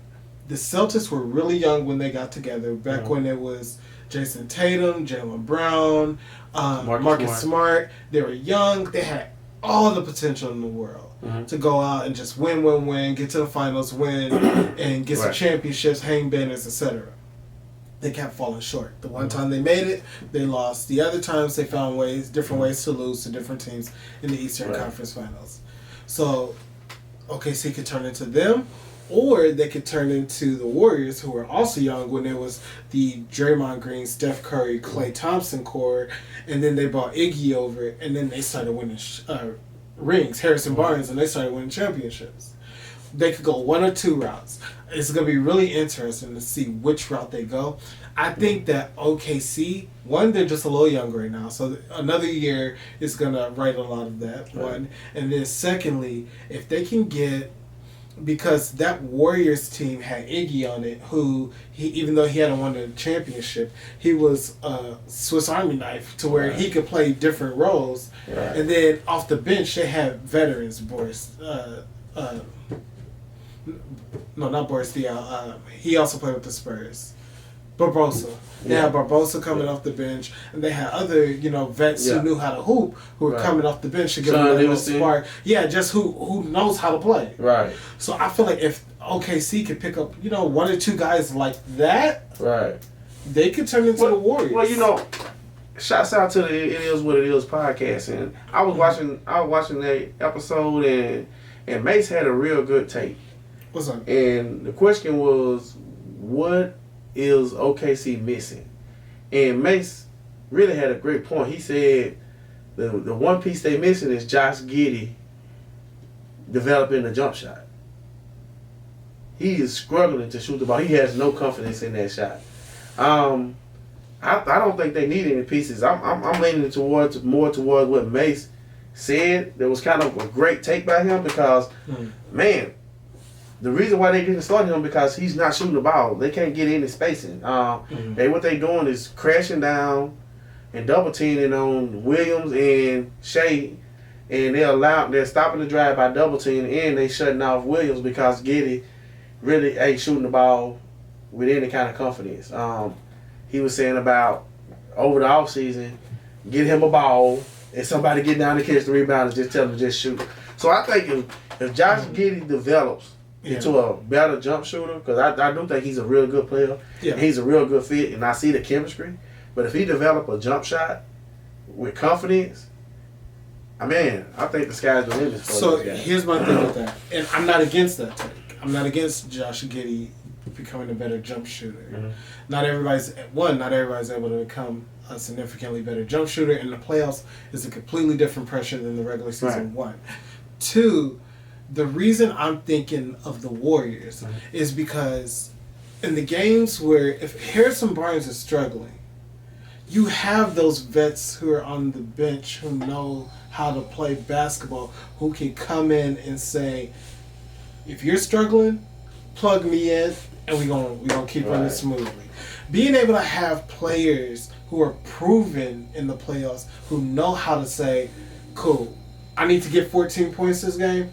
The Celtics were really young when they got together, back when it was Jason Tatum, Jaylen Brown, Marcus Smart. They were young. They had all the potential in the world to go out and just win, get to the finals, win, and get some championships, hang banners, etc. They kept falling short. The one time they made it, they lost. The other times they found different ways to lose to different teams in the Eastern Conference Finals. So OKC could turn into them, or they could turn into the Warriors, who were also young when it was the Draymond Green, Steph Curry, Klay Thompson core, and then they brought Iggy over, and then they started winning rings, Harrison Barnes, and they started winning championships. They could go one or two routes. It's going to be really interesting to see which route they go. I think that OKC, one, they're just a little younger right now, so another year is going to right a lot of that, one. And then secondly, if they can get, because that Warriors team had Iggy on it, who, even though he hadn't won the championship, he was a Swiss Army knife to where he could play different roles. And then off the bench, they had veterans, Boris, no, not Boris Diaw. He also played with the Spurs. Barbosa. They had Barbosa coming off the bench, and they had other, vets who knew how to hoop, who were coming off the bench to give them a little spark. Yeah, just who knows how to play. Right. So I feel like if OKC could pick up, one or two guys like that, they could turn into the Warriors. Well, shouts out to the It Is What It Is podcast, and I was watching that episode, and Mace had a real good take. What's up? And the question was, what is OKC missing? And Mace really had a great point. He said the one piece they missing is Josh Giddey developing a jump shot. He is struggling to shoot the ball. He has no confidence in that shot. I don't think they need any pieces. I'm leaning more towards what Mace said. That was kind of a great take by him because, man, the reason why they didn't start him because he's not shooting the ball. They can't get any spacing. What they doing is crashing down and double teaming on Williams and Shea, and they're stopping the drive by double teaming and they shutting off Williams because Giddey really ain't shooting the ball with any kind of confidence. He was saying about over the offseason, get him a ball and somebody get down to catch the rebound and just tell him to just shoot. So I think if Josh Giddey develops into a better jump shooter, because I do think he's a real good player, and he's a real good fit, and I see the chemistry. But if he develop a jump shot with confidence, I think the sky's the limit for So this guy. here's my thing with that, and I'm not against that take. I'm not against Josh Giddey becoming a better jump shooter. Not everybody's able to become a significantly better jump shooter. In the playoffs is a completely different pressure than the regular season. One. Two, the reason I'm thinking of the Warriors is because in the games where if Harrison Barnes is struggling, you have those vets who are on the bench who know how to play basketball, who can come in and say, if you're struggling, plug me in, and we're gonna keep running smoothly. Being able to have players who are proven in the playoffs, who know how to say, cool, I need to get 14 points this game,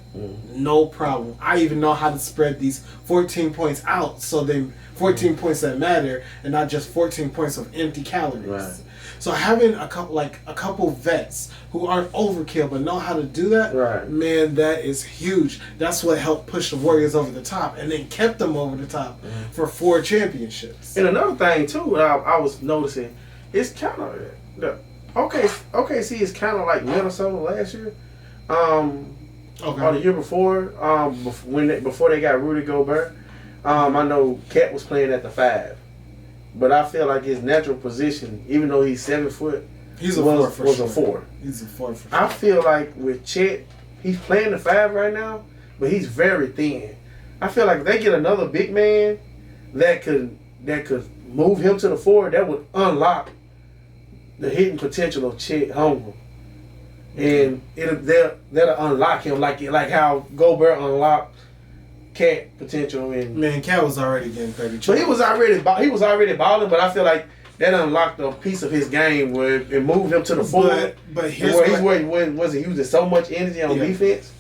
no problem. I even know how to spread these 14 points out so they 14 points that matter and not just 14 points of empty calories. Right. So having a couple vets who aren't overkill but know how to do that, man, that is huge. That's what helped push the Warriors over the top and then kept them over the top for 4 championships. And another thing too, I was noticing, it's kind of OKC is kind of like Minnesota last year, or the year before, before they got Rudy Gobert. I know Cat was playing at the 5. But I feel like his natural position, even though he's 7 foot, was a 4. He's a 4 for sure. I feel like with Chet, he's playing the 5 right now, but he's very thin. I feel like if they get another big man that could move him to the 4, that would unlock the hitting potential of Chet Holmgren. And that'll unlock him like how Gobert unlocked Cat potential. And man, Cat was already getting 30. So he was already balling, but I feel like that unlocked a piece of his game where it moved him to the 4. But here's where wasn't using so much energy on defense.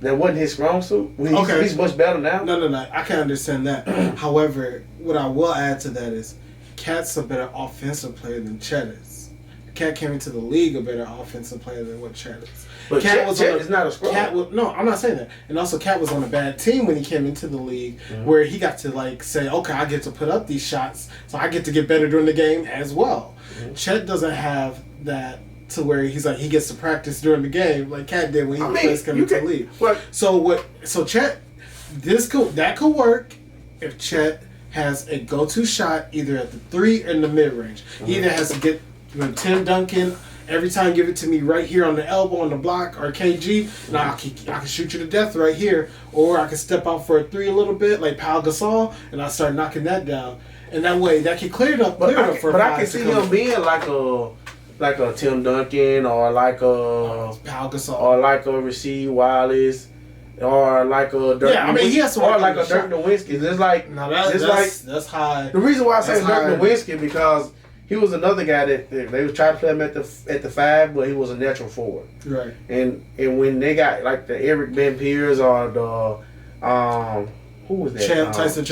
That wasn't his strong suit. He's much better now. No. I can understand that. However, what I will add to that is Cat's a better offensive player than Chet is. Cat came into the league a better offensive player than what Chet is. But Chet is not a scrum. No, I'm not saying that. And also, Cat was on a bad team when he came into the league, where he got to say, okay, I get to put up these shots, so I get to get better during the game as well. Chet doesn't have that to where he gets to practice during the game like Cat did when he first came into the league. So Chet, that could work if Chet has a go-to shot either at the 3 or in the mid-range. He either has to get Tim Duncan. Every time, give it to me right here on the elbow, on the block, or KG. Now I can shoot you to death right here, or I can step out for a 3 a little bit, like Pau Gasol, and I start knocking that down. And that way, that can clear it up. But I can see him being like a Tim Duncan, or like a Pau Gasol, or like a Rasheed Wallace, or like a Dirk. He has to or like a Dirk Nowitzki. That's high. The reason why I say Dirk Nowitzki because he was another guy that they was trying to play him at the 5, but he was a natural forward. Right. And when they got like the Eric Ben Pierce or the who was that? Tyson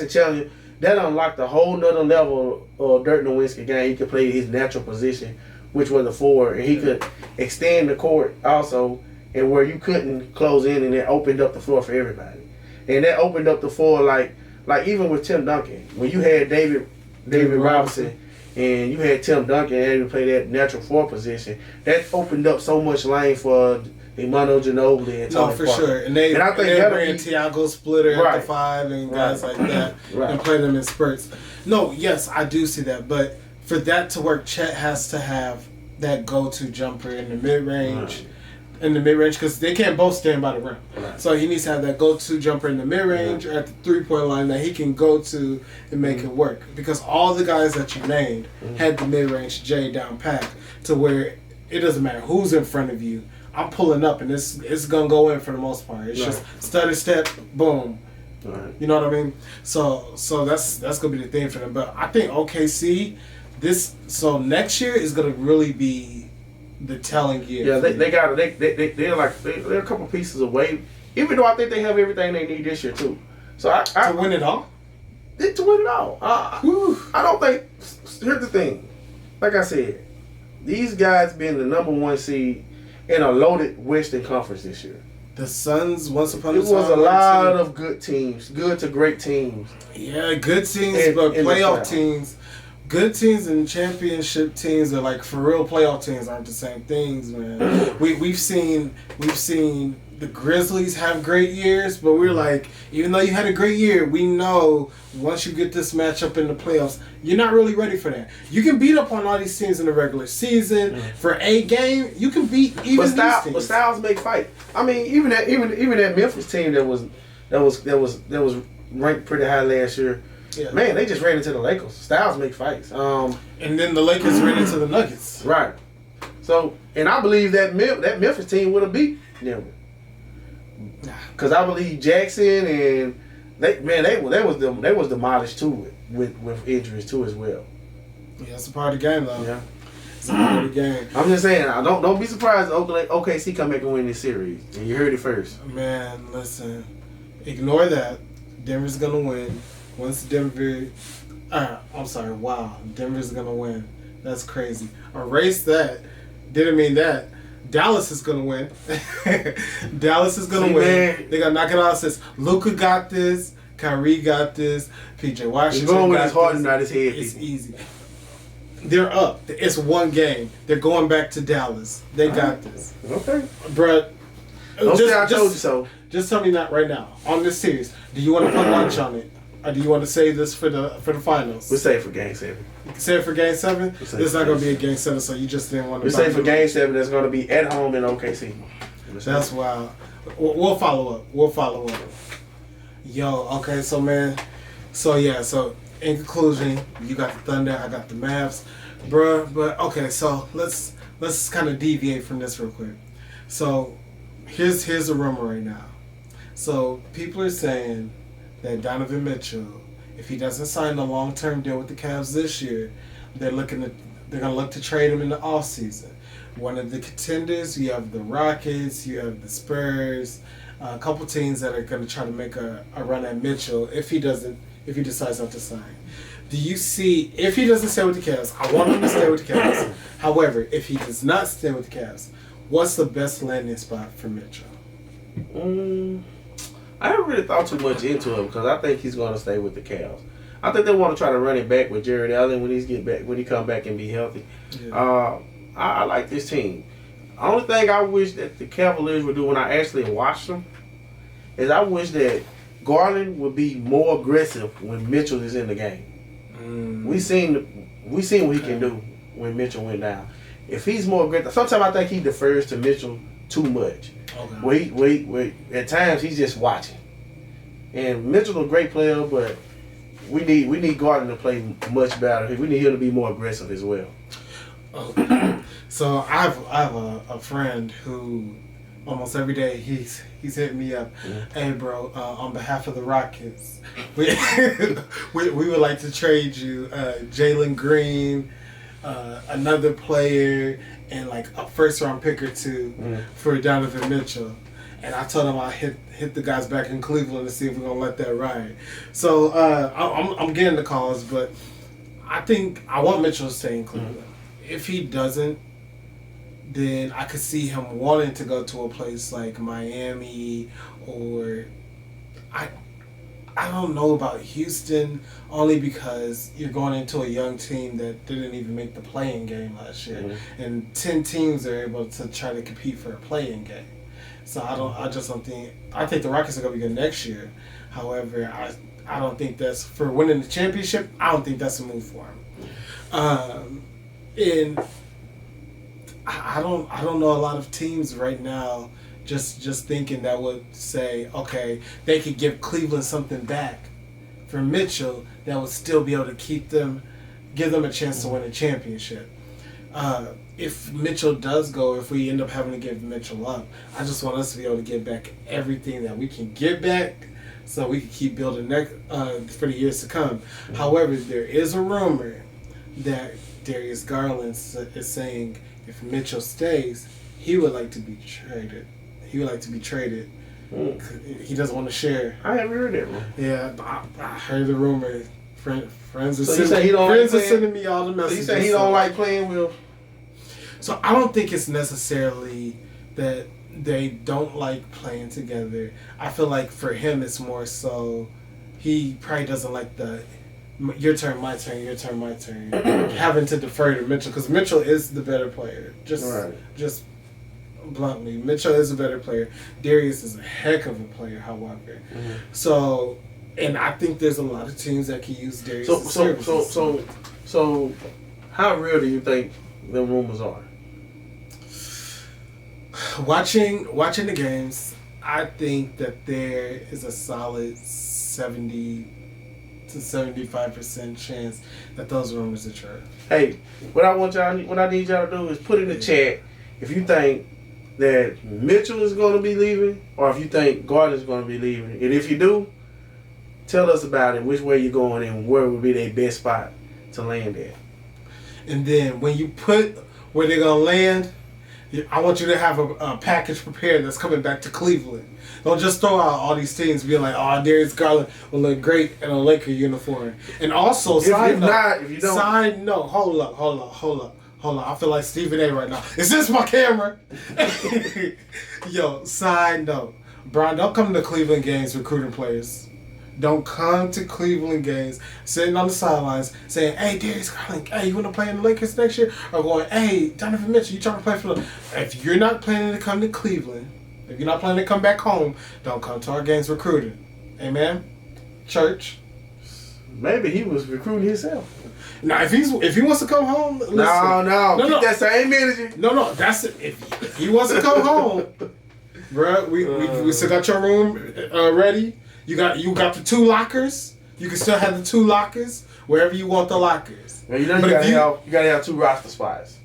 Chandler, that unlocked a whole nother level of Dirk Nowitzki game. He could play his natural position, which was the forward, and he could extend the court also, and where you couldn't close in, and it opened up the floor for everybody. And that opened up the floor like even with Tim Duncan, when you had David Robinson. And you had Tim Duncan able to play that natural 4 position. That opened up so much lane for Emmanuel Ginobili and Tony for Parker. sure. And I think they ran Tiago Splitter at the 5 and guys like that and play them in spurts. No, yes, I do see that. But for that to work, Chet has to have that go-to jumper in the mid-range. In the mid-range, because they can't both stand by the rim. So he needs to have that go-to jumper in the mid-range or at the three-point line that he can go to and make it work. Because all the guys that you named had the mid-range J down pat to where it doesn't matter who's in front of you. I'm pulling up and it's going to go in for the most part. It's just stutter step, boom. You know what I mean? So that's going to be the thing for them. But I think OKC, next year is going to really be the telling year. Yeah, they're a couple pieces away. Even though I think they have everything they need this year too. So to win it all. To win it all. I don't think. Here's the thing. Like I said, these guys being the number 1 seed in a loaded Western Conference this year. The Suns once upon a time. It was a lot of good teams, good to great teams. Yeah, good teams, but playoff teams. Good teams and championship teams are like for real playoff teams aren't the same things, man. We've seen the Grizzlies have great years, but we're like, even though you had a great year, we know once you get this matchup in the playoffs, you're not really ready for that. You can beat up on all these teams in the regular season for a game. You can beat even these teams. But styles make fight. I mean, even that Memphis team that was ranked pretty high last year. Yeah. Man, they just ran into the Lakers. Styles make fights. And then the Lakers ran into the Nuggets. Right. So, and I believe that Memphis team would have beat Denver. Because I believe Jackson and they was demolished too with injuries too as well. Yeah, it's a part of the game though. Yeah. It's a part of the game. I'm just saying, don't be surprised if OKC come back and win this series. And you heard it first. Man, listen. Ignore that. Denver's gonna win. Once Denver, wow, Denver's gonna win. That's crazy. Erase that. Didn't mean that. Dallas is gonna win. Dallas is gonna win. Man. They gotta knock it out. Says Luka got this. Kyrie got this. PJ Washington. Going with his heart and not his head. It's easy. They're up. It's one game. They're going back to Dallas. They got this. Okay, bruh. Don't say I told you so. Just tell me that right now on this series. Do you want to put lunch on it? Or do you want to save this for the finals? We'll save it for Game 7. You can save it for Game 7? This is not going to be a Game 7, so you just didn't want to... We'll save it for Game 7 that's going to be at home in OKC. That's wild. We'll follow up. Yo, okay, so man... So in conclusion, you got the Thunder, I got the Mavs. Bruh, but okay, so let's kind of deviate from this real quick. So here's a rumor right now. So people are saying that Donovan Mitchell, if he doesn't sign a long-term deal with the Cavs this year, they're gonna look to trade him in the offseason. One of the contenders, you have the Rockets, you have the Spurs, a couple teams that are gonna try to make a run at Mitchell if he decides not to sign. Do you see, if he doesn't stay with the Cavs, I want him to stay with the Cavs. However, if he does not stay with the Cavs, what's the best landing spot for Mitchell? I haven't really thought too much into him because I think he's going to stay with the Cavs. I think they want to try to run it back with Jared Allen when he come back and be healthy. Yeah. I like this team. The only thing I wish that the Cavaliers would do when I actually watched them is I wish that Garland would be more aggressive when Mitchell is in the game. We seen what he can do when Mitchell went down. If he's more aggressive, sometimes I think he defers to Mitchell too much. Okay. Wait. At times he's just watching. And Mitchell's a great player, but we need Garland to play much better. We need him to be more aggressive as well. So I have a friend who almost every day he's hitting me up. Hey bro, on behalf of the Rockets, we would like to trade you Jalen Green, another player, and like a first round pick or two for Donovan Mitchell. And I told him I hit the guys back in Cleveland to see if we're gonna let that ride. So I'm getting the calls, but I think I want Mitchell to stay in Cleveland. If he doesn't, then I could see him wanting to go to a place like Miami, or I don't know about Houston, only because you're going into a young team that didn't even make the play-in game last year, and 10 teams are able to try to compete for a play-in game. So I just don't think. I think the Rockets are gonna be good next year. However, I don't think that's for winning the championship. I don't think that's a move for him. And I don't know a lot of teams right now just thinking that would say, okay, they could give Cleveland something back for Mitchell that would still be able to give them a chance to win a championship. If Mitchell does go, if we end up having to give Mitchell up, I just want us to be able to get back everything that we can get back so we can keep building for the years to come. However, there is a rumor that Darius Garland is saying if Mitchell stays, he would like to be traded. He doesn't want to share. I haven't heard that one. Yeah, I heard the rumor. Friends are sending me all the messages. So you say he don't like playing with? So I don't think it's necessarily that they don't like playing together. I feel like for him it's more so he probably doesn't like the your turn, my turn, your turn, my turn. Having to defer to Mitchell because Mitchell is the better player. Just bluntly, Mitchell is a better player. Darius is a heck of a player, however. Mm-hmm. So, and I think there's a lot of teams that can use Darius. So, how real do you think the rumors are? Watching the games, I think that there is a solid 70 to 75% chance that those rumors are true. Hey, what I need y'all to do is put in the chat if you think that Mitchell is going to be leaving or if you think Gardner is going to be leaving. And if you do, tell us about it, which way you're going and where would be their best spot to land at. And then when you put where they're going to land, I want you to have a package prepared that's coming back to Cleveland. Don't just throw out all these teams being like, oh, Darius Garland will look great in a Laker uniform. And also, side note, hold up. I feel like Stephen A right now. Is this my camera? Yo, side note. Brian, don't come to Cleveland games recruiting players. Don't come to Cleveland games sitting on the sidelines saying, hey, Darius Garland, hey, you want to play in the Lakers next year? Or going, hey, Donovan Mitchell, you trying to play for the... If you're not planning to come to Cleveland, if you're not planning to come back home, don't come to our games recruiting. Amen? Church? Maybe he was recruiting himself. Now, if he wants to come home, listen. No, keep that same energy. No, that's it. If he wants to come home, bro, we still got your room ready. You got the 2 lockers. You can still have the 2 lockers wherever you want the lockers. Well, you gotta have 2 roster spots.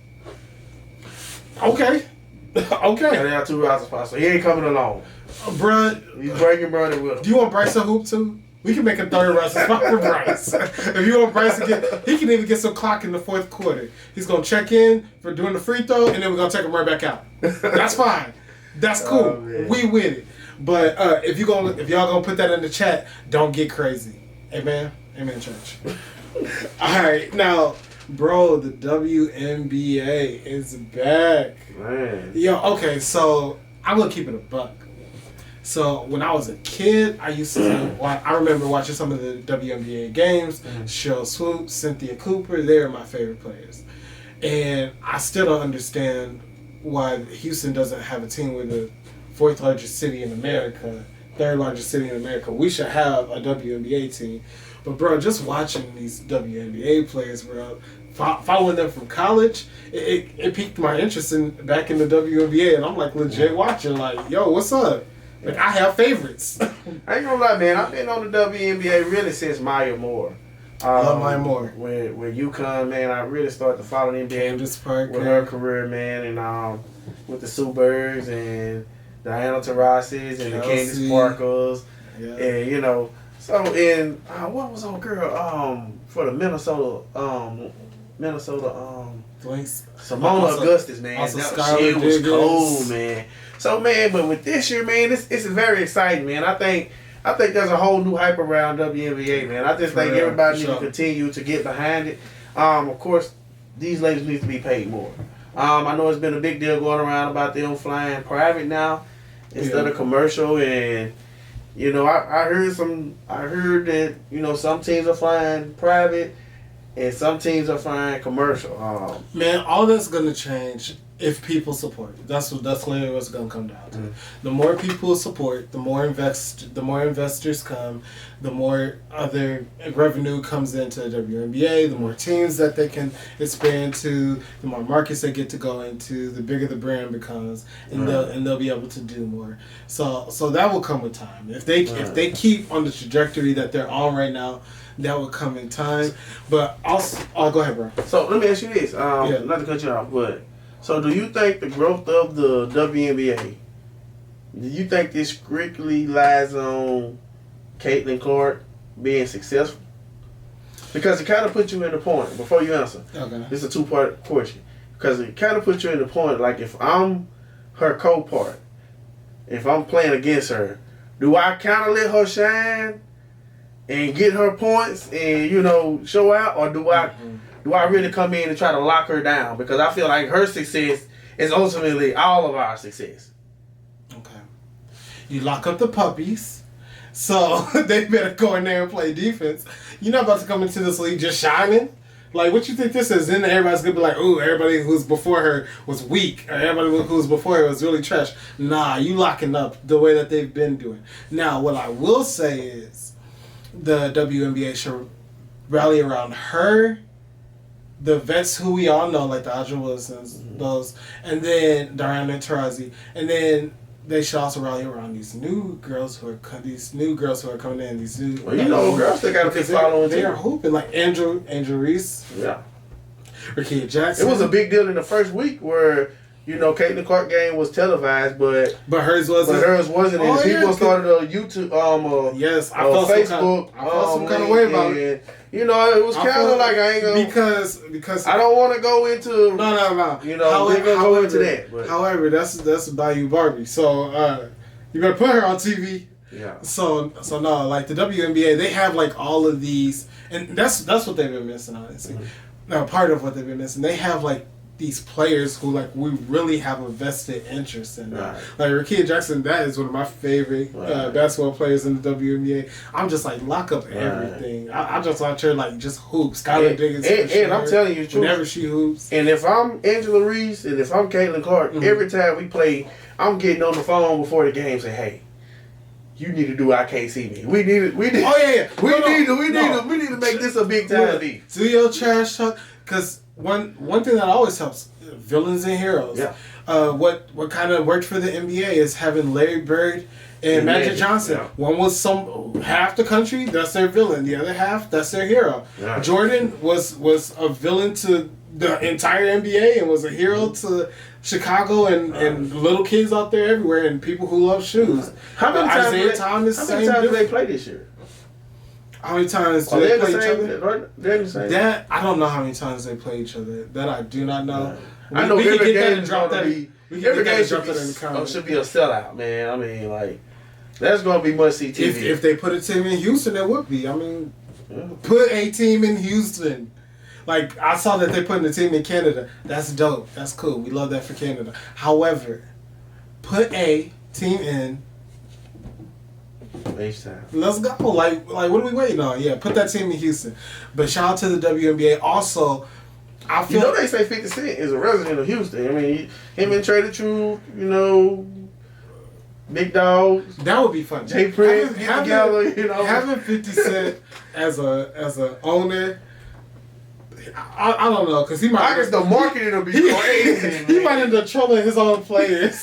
Okay. You gotta have 2 roster spots, so he ain't coming alone. Bruh. He's breaking Bronny with him. Do you want Bryce to hoop too? We can make a 3rd roster spot for Bryce. If you want Bryce he can even get some clock in the 4th quarter. He's gonna check in for doing the free throw, and then we're gonna take him right back out. That's fine. That's cool. Oh, we with it. But if y'all gonna put that in the chat, don't get crazy. Amen, church. All right, now, bro, the WNBA is back. Man. Yo, okay, so I'm gonna keep it a buck. So when I was a kid, I remember watching some of the WNBA games. Cheryl Swoop, Cynthia Cooper, they're my favorite players. And I still don't understand why Houston doesn't have a team with the 4th largest city in America, 3rd largest city in America. We should have a WNBA team. But, bro, just watching these WNBA players, bro, following them from college, it piqued my interest back in the WNBA. And I'm, like, legit watching, like, yo, what's up? Like, I have favorites. I ain't gonna lie, man. I've been on the WNBA really since Maya Moore. Love Maya Moore. When UConn, man, I really started to follow the NBA with her career, man. And with the Sue Birds and Diana Taurasi's and the Candace Parkers. Yeah. And, what was old girl for the Minnesota Simona Augustus, man. She was cold, man. So, man, but with this year, man, it's very exciting, man. I think there's a whole new hype around WNBA, man. I just think everybody needs to continue to get behind it. Of course, these ladies need to be paid more. I know it's been a big deal going around about them flying private now instead of commercial, and I heard that some teams are flying private and some teams are flying commercial. Man, all that's gonna change if people support. That's literally what's gonna come down to. The more people support, the more investors come, the more other revenue comes into the WNBA, the more teams that they can expand to, the more markets they get to go into, the bigger the brand becomes, and they'll be able to do more. So that will come with time. If they keep on the trajectory that they're on right now, that will come in time. But also, go ahead, bro. So let me ask you this. Not to cut you off, but so do you think the growth of the WNBA, do you think this strictly lies on Caitlin Clark being successful? Because it kind of puts you in the point, before you answer. Okay. This is a two-part question. Because it kind of puts you in the point, like if I'm her co-part, if I'm playing against her, do I kind of let her shine and get her points and, you know, show out? Or do I really come in and try to lock her down? Because I feel like her success is ultimately all of our success. Okay. You lock up the puppies, so they better go in there and play defense. You're not about to come into this league just shining. Like, what you think this is? Then everybody's going to be like, ooh, everybody who's before her was weak. Or everybody who's before her was really trash. Nah, you locking up the way that they've been doing. Now, what I will say is the WNBA should rally around her, the vets who we all know, like the Audra Wilsons, those, and then Diana Taurasi, and then they should also rally around these new girls who are coming in. These new, well, you know, girls they got to be following. They are hooping like Angel Reese, Rickea Jackson. It was a big deal in the first week where, you know, Caitlin Clark game was televised, but hers wasn't. And people started on YouTube, I felt Facebook. I felt some kind of way about it. You know, it was kind of like I ain't gonna because I don't want to go into no. You know, we're gonna go into that. But. However, that's Bayou Barbie. So you better put her on TV. Yeah. So no, like the WNBA, they have like all of these, and that's what they've been missing, honestly. Now, part of what they've been missing, they have like these players who like we really have a vested interest in. Right. Like Rickea Jackson, that is one of my favorite basketball players in the WNBA. I'm just like lock up everything. I just watch her like just hoop. Skylar Diggins, and I'm telling you the truth. Whenever she hoops, and if I'm Angela Reese and if I'm Caitlin Clark, every time we play, I'm getting on the phone before the game. Say, hey, you need to do I Can't See Me. We need. Oh yeah. We need to make this a big time beat. Do your trash talk, because one thing that always helps, villains and heroes. Yeah. What kind of worked for the NBA is having Larry Bird and Magic Johnson. Yeah. One was half the country, that's their villain. The other half, that's their hero. Yeah. Jordan was a villain to the entire NBA and was a hero to Chicago and little kids out there everywhere and people who love shoes. How many times do they play this year? How many times do they play each other? They're the same. That I don't know how many times they play each other. That I do not know. I know every game drop that. Every game should be a sellout, man. I mean, like that's gonna be must see TV. If they put a team in Houston, it would be. I mean, put a team in Houston. Like I saw that they put a team in Canada. That's dope. That's cool. We love that for Canada. However, put a team in. H-Town. Let's go. Like what are we waiting on? Yeah, put that team in Houston. But shout out to the WNBA. Also, I feel they say 50 Cent is a resident of Houston. I mean, him and Trader True, you know, Big Dogs. That would be fun. Jay Prince together, you know, having 50 Cent as a owner. I don't know, because he might. I guess the marketing will be crazy. He might end up trolling his own players.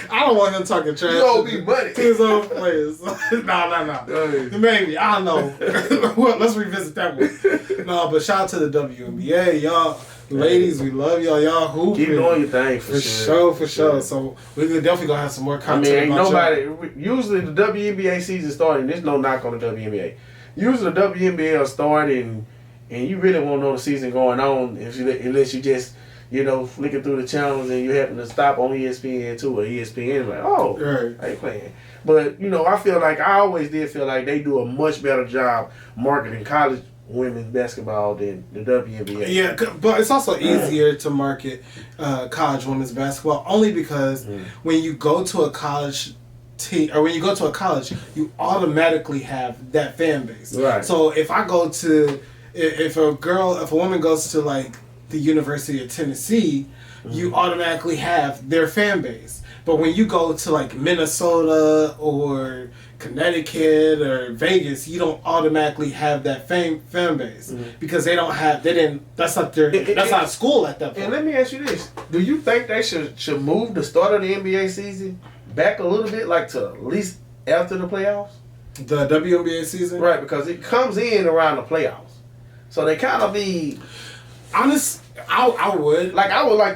I don't want him talking trash. You gonna be money to his own players. No. Maybe I don't know. Well, let's revisit that one. No, but shout out to the WNBA, y'all. Ladies, we love y'all. Y'all hooping. Keep doing your thing for sure. Yeah. So we're definitely gonna have some more content. Usually the WNBA season starting. There's no knock on the WNBA. Usually the WNBA are starting. And you really won't know the season going on unless you just, you know, flicking through the channels and you happen to stop on ESPN too or ESPN. Like, oh, I ain't playing. But, you know, I always did feel like they do a much better job marketing college women's basketball than the WNBA. Yeah, but it's also easier to market college women's basketball only because when you go to a college team or when you go to a college, you automatically have that fan base. Right. So if I go to... If a woman goes to like the University of Tennessee, you automatically have their fan base. But when you go to like Minnesota or Connecticut or Vegas, you don't automatically have that fan base because that's not school at that point. And let me ask you this: do you think they should move the start of the NBA season back a little bit, like to at least after the playoffs? The WNBA season, right? Because it comes in around the playoffs, so they kind of be honest. I would like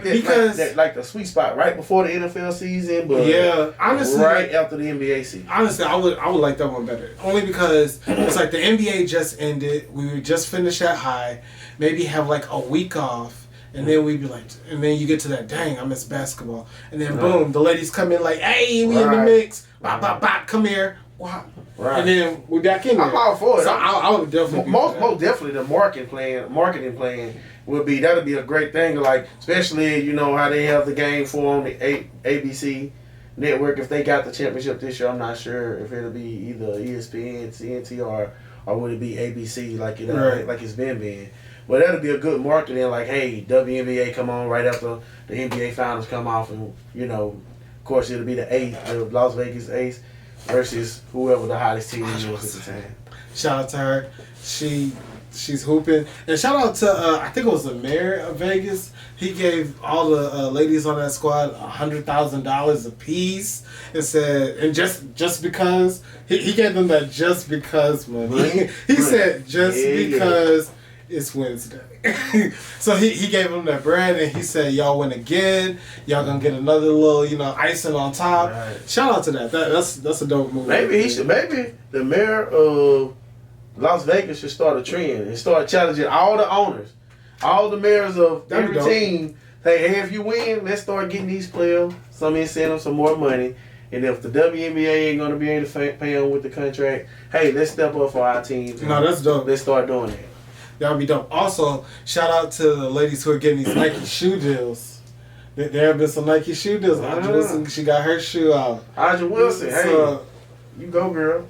that because like the sweet spot right before the NFL season, but honestly, right after the NBA season. Honestly, I would like that one better. Only because it's like the NBA just ended. We would just finish that high, maybe have like a week off, and then we'd be like, and then you get to that, dang, I miss basketball, and then boom, the ladies come in like, hey, we in the mix, bop bop bop, come here. Wow. Right. And then we're back in there. I'm all for it. So I would definitely most definitely the marketing plan would be that'd be a great thing. Like especially how they have the game for on the ABC network. If they got the championship this year, I'm not sure if it'll be either ESPN, TNT, or would it be ABC like it's been. But that'd be a good marketing. Like hey, WNBA come on right after the NBA finals come off, and of course it'll be the Las Vegas Ace versus whoever the hottest team was at the time. Shout out to her. She's hooping. And shout out to, I think it was the mayor of Vegas. He gave all the ladies on that squad $100,000 a piece. And said, and just because, he gave them that just because money. He said just because it's Wednesday. So he gave them that bread and he said, y'all win again. Y'all gonna get another little, icing on top. Right. Shout out to that. That's a dope move. Maybe the mayor of Las Vegas should start a trend and start challenging all the owners, all the mayors of every team. Hey, if you win, let's start getting these players some incentive, some more money. And if the WNBA ain't gonna be able to pay them with the contract, hey, let's step up for our teams. No, that's dope. Let's start doing that. That would be dope. Also, shout out to the ladies who are getting these Nike shoe deals. There have been some Nike shoe deals. Audra Wilson, she got her shoe out. Audra Wilson, hey, you go, girl.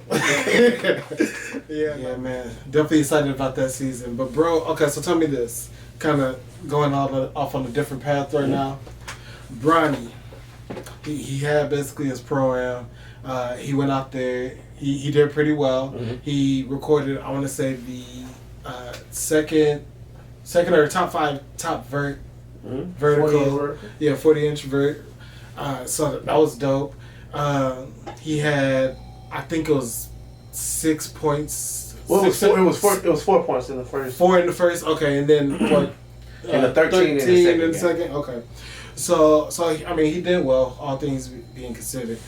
Yeah, man. Definitely excited about that season. But, bro, okay, so tell me this. Kind of going off on a different path right now. Bronny, he had basically his pro-am. He went out there. He did pretty well. Mm-hmm. He recorded, I want to say, the second or top vertical. 40-inch vert. So that was dope. He had, I think it was 6 points. Well, it was 4 points in the first. 4 in the first, okay, and then what? And the 13 in the second. Okay. So I mean, he did well, all things being considered.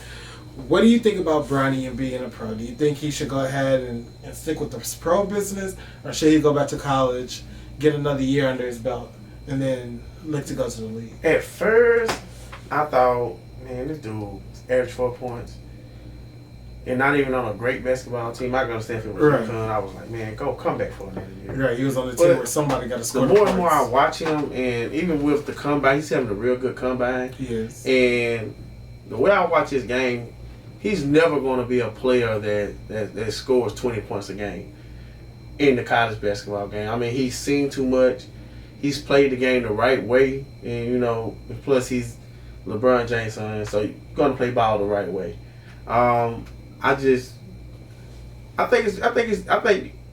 What do you think about Bronny and being a pro? Do you think he should go ahead and stick with the pro business, or should he go back to college, get another year under his belt, and then look to go to the league? At first, I thought, man, this dude averaged 4 points. And not even on a great basketball team. I can understand if it was UConn. I was like, man, come back for another year. Right, he was on the team where somebody got to score. The more and more I watch him, and even with the combine, he's having a real good combine. He is. And the way I watch his game, he's never going to be a player that scores 20 points a game in the college basketball game. I mean, he's seen too much. He's played the game the right way. And, plus he's LeBron James' son, so you're going to play ball the right way. I think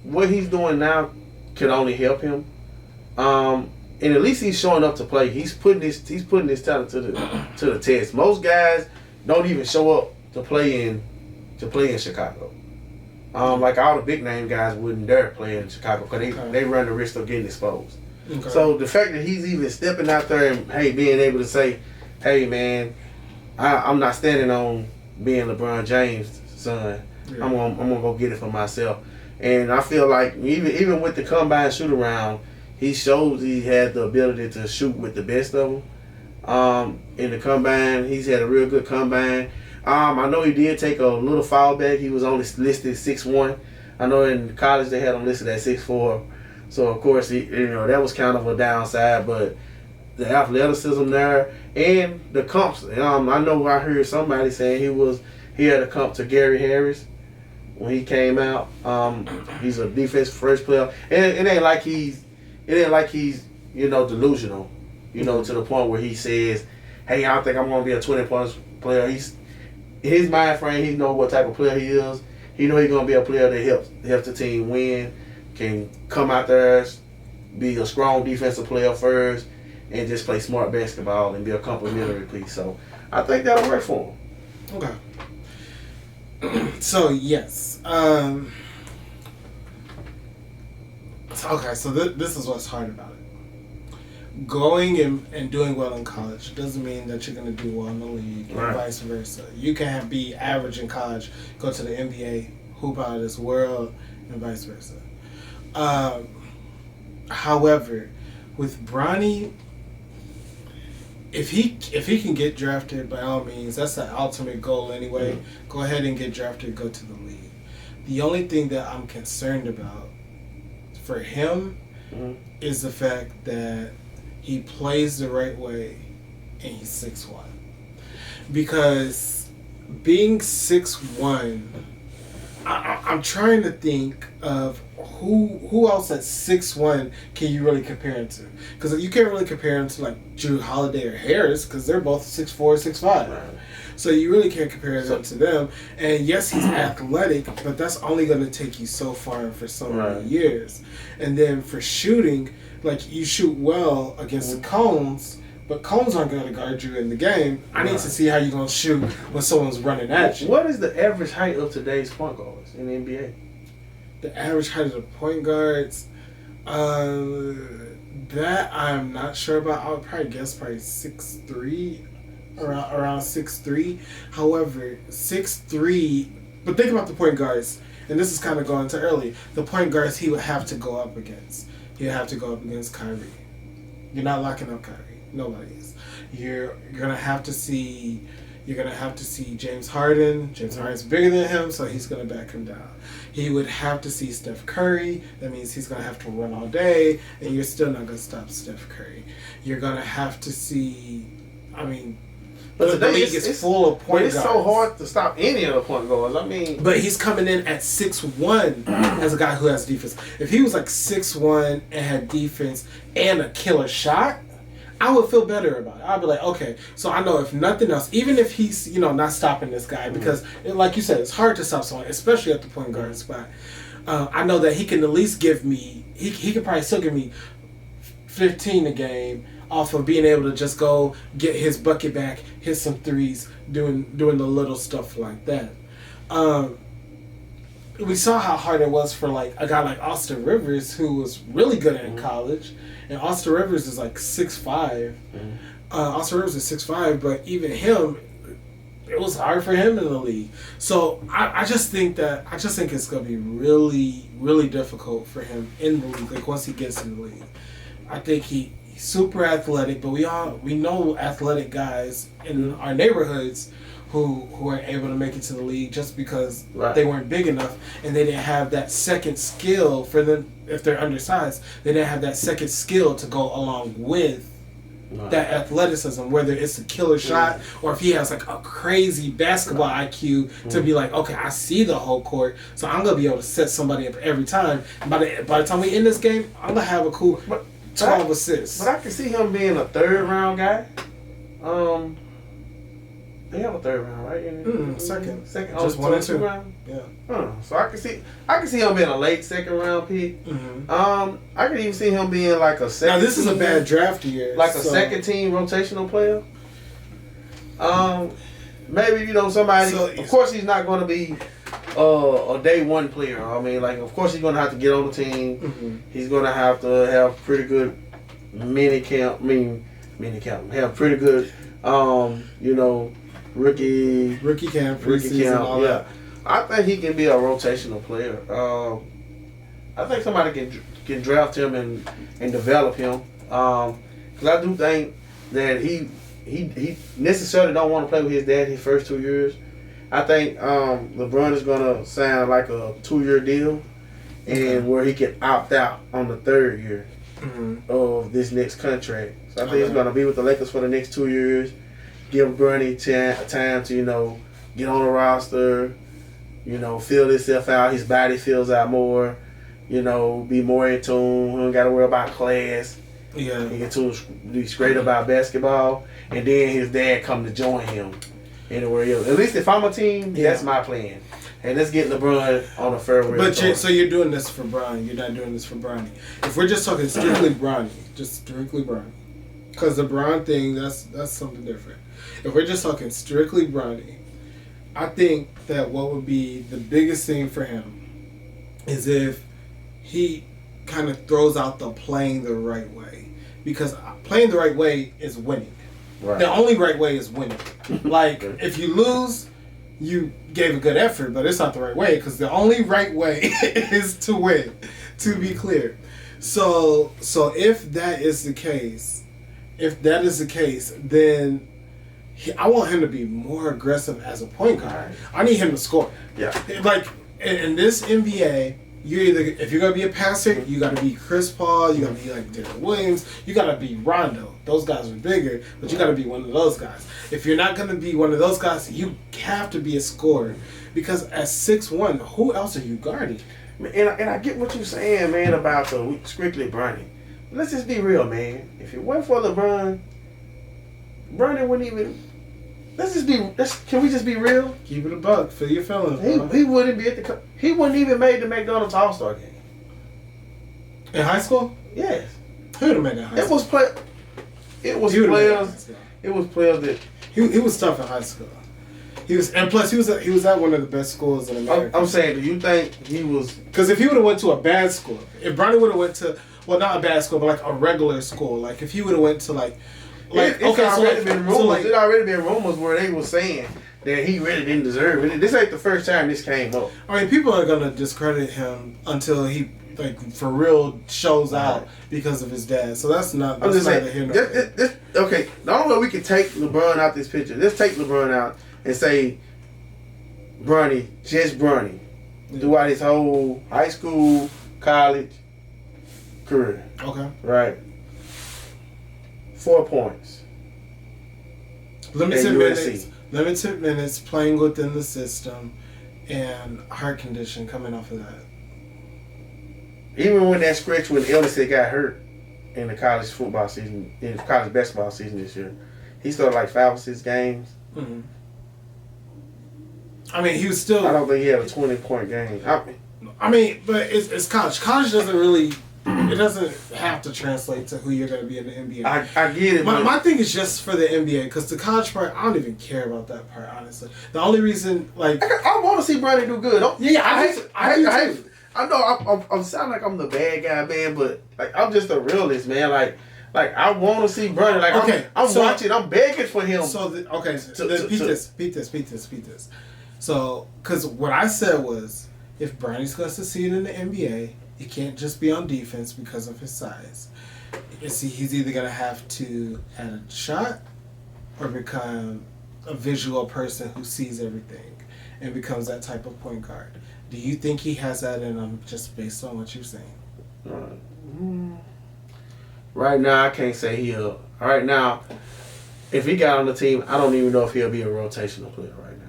what he's doing now can only help him. And at least he's showing up to play. He's putting his talent to the test. Most guys don't even show up to play in Chicago. Like all the big name guys wouldn't dare play in Chicago because they run the risk of getting exposed. Okay. So the fact that he's even stepping out there and being able to say, hey man, I'm not standing on being LeBron James' son. Yeah. I'm gonna go get it for myself. And I feel like even with the combine shoot around, he shows he had the ability to shoot with the best of them. In the combine, he's had a real good combine. I know he did take a little foul back. He was only listed 6'1". I know in college they had him listed at 6'4". So of course that was kind of a downside, but the athleticism there and the comps. I know I heard somebody saying he had a comp to Gary Harris when he came out. He's a defensive first player, and it ain't like he's delusional. To the point where he says, "Hey, I don't think I'm going to be a 20-plus player." He's in his mind frame. He knows what type of player he is. He know he's going to be a player that helps the team win, can come out there, be a strong defensive player first, and just play smart basketball and be a complementary piece. So I think that'll work for him. Okay. So yes. Okay. So this is what's hard about it. Going and doing well in college doesn't mean that you're going to do well in the league, and vice versa. You can be average in college, go to the NBA, hoop out of this world, and vice versa. However, with Bronny, if he can get drafted, by all means, that's the ultimate goal anyway. Mm-hmm. Go ahead and get drafted, go to the league. The only thing that I'm concerned about for him is the fact that he plays the right way and he's 6'1". Because being 6'1", I'm trying to think of who else at 6'1" can you really compare him to? Because you can't really compare him to like Drew Holiday or Harris because they're both 6'4", 6'5". Right. So you really can't compare them to them. And yes, he's athletic, but that's only going to take you so far and for so many years. And then for shooting, like you shoot well against the cones, but cones aren't going to guard you in the game. I need to see how you're going to shoot when someone's running at you. What is the average height of today's point guards in the NBA? The average height of the point guards, that I'm not sure about. I would probably guess 6'3", around 6'3". However, 6'3", but think about the point guards, and this is kind of going to early. The point guards he would have to go up against. He'd have to go up against Kyrie. You're not locking up Kyrie. Nobody is. You're gonna have to see James Harden. James Harden's bigger than him, so he's gonna back him down. He would have to see Steph Curry. That means he's gonna have to run all day, and you're still not gonna stop Steph Curry. You're gonna have to see. But the league is full of point guards. But it's so hard to stop any of the point guards. But he's coming in at 6'1" as a guy who has defense. If he was like 6'1" and had defense and a killer shot, I would feel better about it. I'd be like, okay, so I know if nothing else, even if he's not stopping this guy, because like you said, it's hard to stop someone, especially at the point guard spot. I know that he can at least give me. He could probably still give me 15 a game off of being able to just go get his bucket back, hit some threes, doing the little stuff like that. We saw how hard it was for like a guy like Austin Rivers, who was really good in college, and Austin Rivers is like 6'5". Austin Rivers is 6'5", but even him, it was hard for him in the league. So I just think it's gonna be really, really difficult for him in the league. Like once he gets in the league, I think he's super athletic, but we know athletic guys in our neighborhoods who are able to make it to the league just because they weren't big enough and they didn't have that second skill for them. If they're undersized, they didn't have that second skill to go along with that athleticism, whether it's a killer shot or if he has like a crazy basketball IQ to be like, okay, I see the whole court, so I'm going to be able to set somebody up every time. By the time we end this game, I'm going to have a cool 12 assists. But I can see him being a third round guy. They have a third round, right? Second. Just 1 and 2 round. Yeah. So I can see him being a late second round pick. I can even see him being like a second. Now this is a bad draft year. Like a second team rotational player. Maybe somebody. Of course, he's not going to be a day one player. Of course, he's going to have to get on the team. He's going to have pretty good mini camp. Have pretty good, rookie camp, and all that. I think he can be a rotational player. I think somebody can draft him and develop him. Because I do think that he necessarily don't want to play with his dad his first 2 years. I think LeBron is gonna sign like a 2-year deal, and where he can opt out on the 3rd year of this next contract. So I think he's gonna be with the Lakers for the next 2 years. Give Bronny time to, get on the roster, fill himself out. His body fills out more, be more in tune. He don't got to worry about class. Yeah. He get to be straight about basketball, and then his dad come to join him anywhere else. At least if I'm a team, that's my plan. And let's get LeBron on a farewell. But so you're doing this for Bronny. You're not doing this for Bronny. If we're just talking strictly Bronny, just strictly Bronny, because the Bron thing, that's something different. If we're just talking strictly Bronny, I think that what would be the biggest thing for him is if he kind of throws out the playing the right way, because playing the right way is winning. Right. The only right way is winning. Like if you lose, you gave a good effort, but it's not the right way, because the only right way is to win. To be clear, so if that is the case, then I want him to be more aggressive as a point guard. Right. I need him to score. Yeah. Like in this NBA, if you're gonna be a passer, you gotta be Chris Paul, you gotta be like Derrick Williams, you gotta be Rondo. Those guys are bigger, but you gotta be one of those guys. If you're not gonna be one of those guys, you have to be a scorer. Because at 6'1", who else are you guarding? And I get what you're saying, man, about the strictly Bronny. Let's just be real, man. If it weren't for LeBron, Bronny wouldn't even. Can we just be real? Keep it a buck. Feel your feelings. He wouldn't be at he wouldn't even made the McDonald's All-Star game. In high school? Yes. He would have made that high school. It was players that he was tough in high school. He was at one of the best schools in America. I'm saying, do you think he was? Because if he would have went to a bad school, if Bronny would have went to, well, not a bad school, but like a regular school, like if he would have went to it already been rumors where they were saying that he really didn't deserve it. This ain't the first time this came up. I mean, people are gonna discredit him until he for real shows out because of his dad. So that's not. I'm just saying. Okay, the only way we can take LeBron out this picture, let's take LeBron out and say Bronny, just Bronny, throughout his whole high school, college career. Okay. Right. 4 points. Limited minutes, playing within the system, and heart condition coming off of that. Even when that stretch when Ellison got hurt in the college football season, in the college basketball season this year, he started like 5 or 6 games. Mm-hmm. I mean, he was still. I don't think he had a 20-point game. I mean, but it's college. College doesn't really. It doesn't have to translate to who you're going to be in the NBA. I get it. My thing is just for the NBA, because the college part, I don't even care about that part, honestly. The only reason, like... I want to see Bronny do good. I know I'm sounding like I'm the bad guy, man, but like I'm just a realist, man. Like I want to see Bronny. Like, okay, I'm watching. I'm begging for him. So, Pete this. So, because what I said was, if Bronny's going to succeed in the NBA... He can't just be on defense because of his size. He's either going to have to add a shot or become a visual person who sees everything and becomes that type of point guard. Do you think he has that in him just based on what you're saying? Right now, I can't say he'll. Right now, if he got on the team, I don't even know if he'll be a rotational player right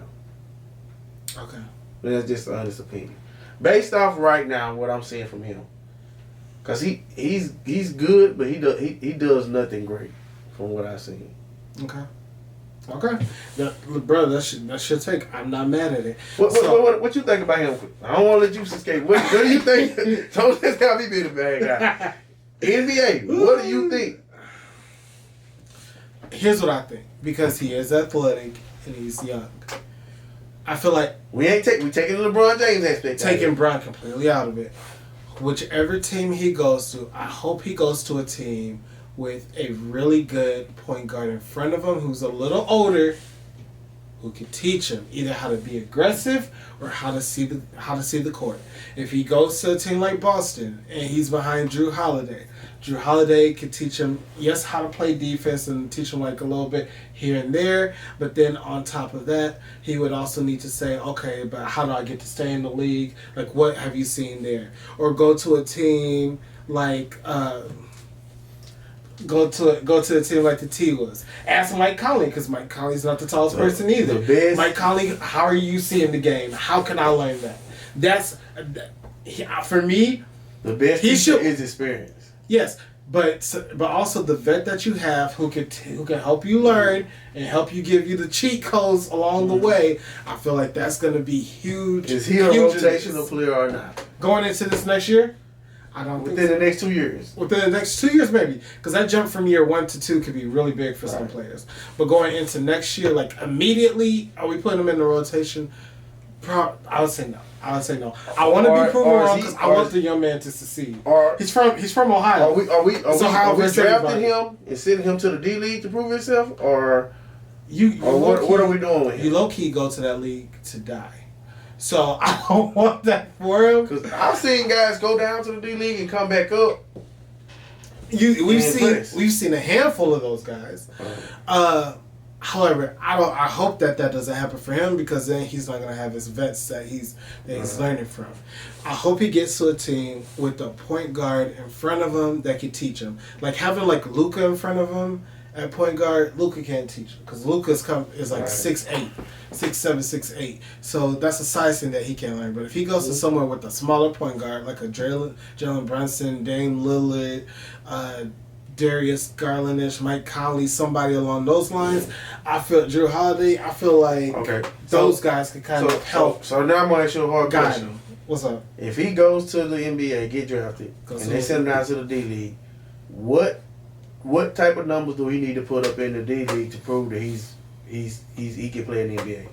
now. Okay. That's just an honest opinion. Based off right now what I'm seeing from him, cause he's good, but he does nothing great from what I've seen. Okay. Bro, that should take. I'm not mad at it. What you think about him? I don't want to let you escape. What do you think? Don't just have me be the bad guy. NBA, what do you think? Here's what I think. Because he is athletic and he's young. I feel like we taking the LeBron James aspect. Taking Bron completely out of it. Whichever team he goes to, I hope he goes to a team with a really good point guard in front of him who's a little older, who can teach him either how to be aggressive or how to see the court. If he goes to a team like Boston and he's behind Drew Holiday can teach him, yes, how to play defense and teach him like a little bit here and there. But then on top of that, he would also need to say, okay, but how do I get to stay in the league? Like, what have you seen there? Or go to a team like go to a team like the T was. Ask Mike Conley, because Mike Conley's not the tallest person either. Mike Conley, how are you seeing the game? How can I learn that? That's for me. The best teacher is experience. Yes, but also the vet that you have who can help you learn and help you give you the cheat codes along the way. I feel like that's going to be huge. Is he a rotational player or not? Going into this next year? I don't think within so. the next 2 years. Within the next 2 years, maybe, because that jump from year 1 to 2 could be really big for some players. But going into next year, like immediately, are we putting him in the rotation? I would say no. I want to be proven wrong because I want the young man to succeed. He's from Ohio. Are we drafting him and sending him to the D League to prove himself, or what are we doing with him? You low key go to that league to die. So I don't want that for him. Because I've seen guys go down to the D League and come back up. We've seen a handful of those guys. However, I hope that doesn't happen for him, because then he's not gonna have his vets that he's learning from. I hope he gets to a team with a point guard in front of him that can teach him. Like having like Luka in front of him at point guard, Luka can't teach him because Luka is like 6'8", 6'7", 6'8". So that's a size thing that he can't learn. But if he goes to somewhere with a smaller point guard like a Jalen Brunson, Dame Lillard, Darius Garland-ish, Mike Conley, somebody along those lines, I feel Drew Holiday. I feel like those guys can kind of help. So now I'm gonna ask you a hard question. Him. What's up? If he goes to the NBA, get drafted, and they send him down to the D League, what type of numbers do he need to put up in the D League to prove that he can play in the NBA?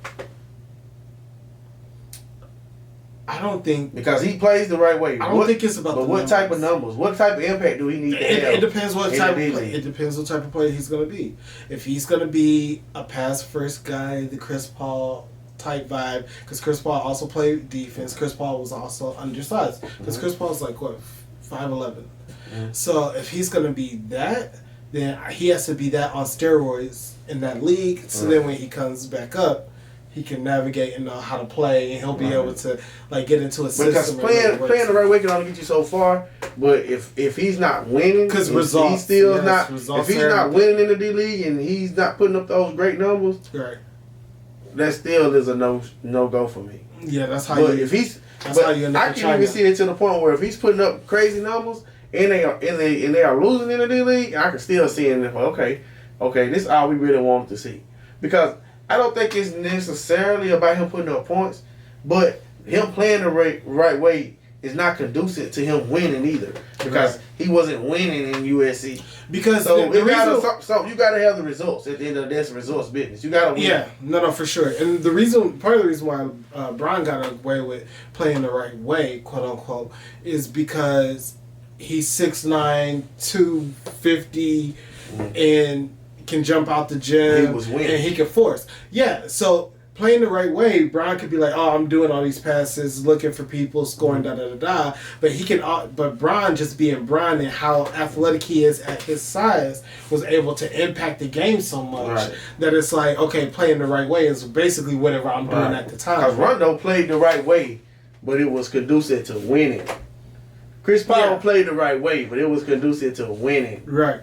I don't think, because he plays the right way. I don't think it's about. But what type of numbers? What type of impact do he need to have? It depends what type. It depends what type of player he's going to be. If he's going to be a pass first guy, the Chris Paul type vibe, because Chris Paul also played defense. Chris Paul was also undersized because Chris Paul's like what 5'11". So if he's going to be that, then he has to be that on steroids in that league. So then when he comes back up, he can navigate and know how to play, and he'll be able to like get into a system. Because playing the right way can only get you so far. But if he's not winning, because results, he's still not. If he's not winning in the D League and he's not putting up those great numbers, right? That still is a no go for me. Yeah, that's how. But if he's, how you end up. I can even see it to the point where if he's putting up crazy numbers and they are losing in the D League, I can still see it. Okay, this is all we really wanted to see, because I don't think it's necessarily about him putting up points, but him playing the right way is not conducive to him winning either, because he wasn't winning in USC. Because you got to have the results at the end of the day. It's results business. You got to win. Yeah, no, for sure. And part of the reason why Bron got away with playing the right way, quote unquote, is because he's 6'9", 250, and can jump out the gym, and he can force. Yeah, so playing the right way, Bron could be like, oh, I'm doing all these passes, looking for people, scoring, da-da-da-da. But he can, but Bron just being Bron and how athletic he is at his size was able to impact the game so much that it's like, okay, playing the right way is basically whatever I'm doing at the time. Because Rondo played the right way, but it was conducive to winning. Chris Paul played the right way, but it was conducive to winning. Right.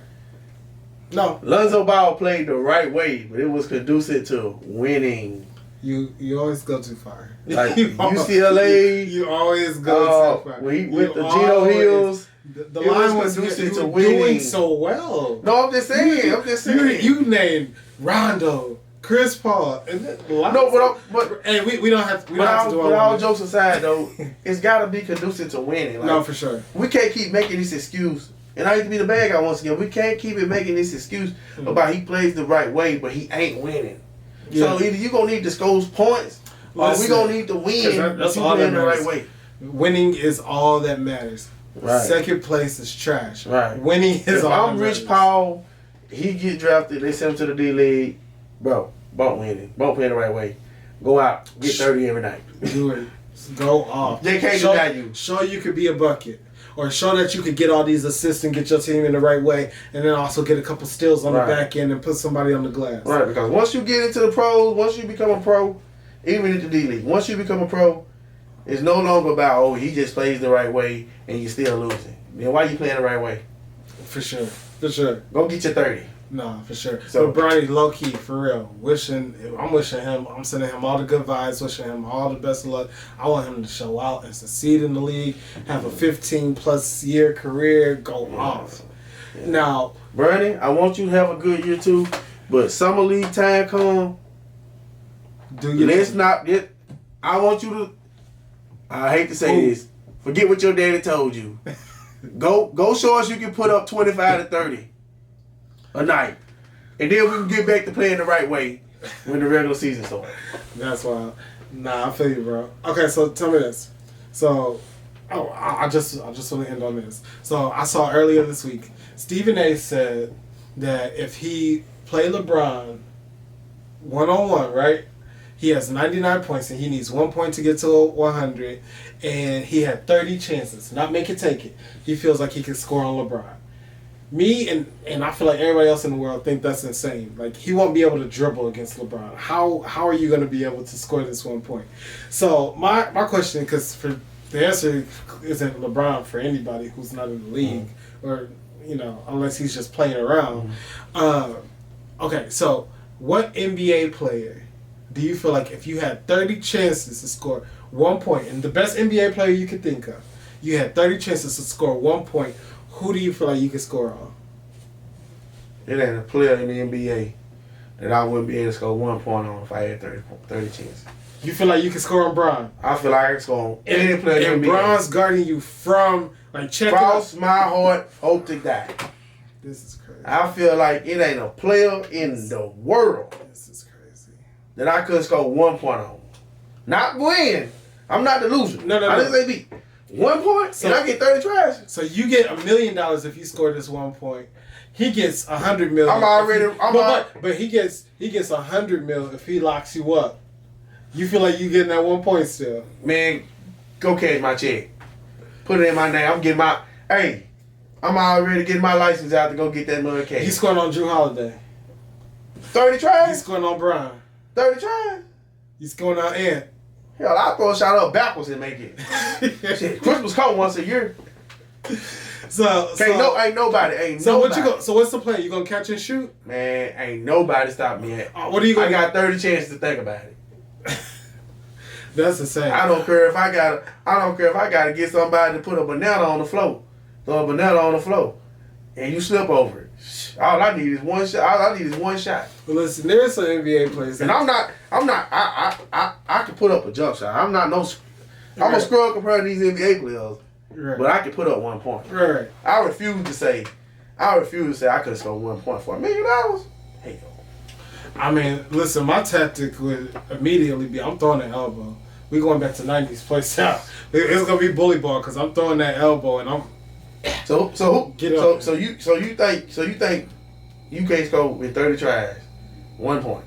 No. Lonzo Ball played the right way, but it was conducive to winning. You always go too far. Like UCLA. You always go too far. When he went to Geno Hills, the line was conducive to winning. Doing so well. No, I'm just saying. You named Rondo, Chris Paul, and we don't have to do all. But all jokes aside, though, it's got to be conducive to winning. Like, no, for sure. We can't keep making this excuse. And I hate to be the bad guy once again. We can't keep making this excuse about he plays the right way, but he ain't winning. Yeah. So either you gonna need to score points, or we gonna need to win. That's all that matters. The right way. Winning is all that matters. Right. Second place is trash. Right. Winning is all. If I'm Rich Paul, he get drafted. They send him to the D League, bro. Both winning, both playing the right way. Go out, get 30 every night. Do it. Go off. They can't deny you. Show you could be a bucket. Or show that you could get all these assists and get your team in the right way, and then also get a couple steals on the back end and put somebody on the glass. Right, because once you get into the pros, once you become a pro, even in the D League, once you become a pro, it's no longer about, oh, he just plays the right way and you're still losing. Then why you playing the right way? For sure. Go get your 30. No, for sure. So Bronny, low key, for real, I'm wishing him, I'm sending him all the good vibes, wishing him all the best of luck. I want him to show out and succeed in the league, have a 15+ year career, go off. Yeah. Now, Bronny, I want you to have a good year too, but summer league time come. Let's not get. I want you to. I hate to say this. Forget what your daddy told you. Go show us you can put up 25 to 30 a night, and then we can get back to playing the right way when the regular season starts. That's wild. Nah, I feel you, bro. Okay, so tell me this. So, I just want to end on this. So I saw earlier this week, Stephen A. said that if he played LeBron 1-on-1, right? He has 99 points and he needs 1 point to get to 100, and he had 30 chances. Not make it take it. He feels like he can score on LeBron. Me and I feel like everybody else in the world think that's insane. Like, he won't be able to dribble against LeBron. How are you going to be able to score this 1 point? So my question, because for the answer isn't LeBron for anybody who's not in the league, or unless he's just playing around. Okay, so what NBA player do you feel like if you had 30 chances to score 1 point, and the best NBA player you could think of, you had 30 chances to score 1 point, who do you feel like you could score on? It ain't a player in the NBA that I wouldn't be able to score 1 point on if I had 30 chances. You feel like you can score on Bron? I feel like I can score on any player in the NBA. And Bron's guarding you from, like, check Cross my heart, hope to die. This is crazy. I feel like it ain't a player in the world This is crazy. that I could score 1 point on. Not win. I'm not the loser. No. I didn't say beat. 1 point, So, and I get 30 tries. So you get $1 million if you score this 1 point. He gets $100 million. But he gets $100 million if he locks you up. You feel like you getting that 1 point still? Man, go cash my check. Put it in my name. I'm already getting my license out to go get that $1 cash. He's scoring on Drew Holiday. 30 tries? He's scoring on Bron. 30 tries? He's scoring on Ant. Hell, I'll throw a shot up backwards and make it. Shit, Christmas come once a year. Ain't nobody. So what's the plan? You gonna catch and shoot? Man, ain't nobody stop me. What are you gonna? I got 30 chances to think about it. That's insane. I don't care if I gotta get somebody to put a banana on the floor. Throw a banana on the floor, and you slip over it. All I need is one shot. Well, listen, there's some NBA players, and I can put up a jump shot. I'm a scrub compared to these NBA players, right. But I can put up 1 point. Right. I refuse to say I could have scored 1 point for $1 million. Hell. I mean, listen, my tactic would immediately be I'm throwing an elbow. We going back to 90s play style. It's gonna be bully ball because I'm throwing that elbow and I'm. So you think you can't score with 30 tries, 1 point?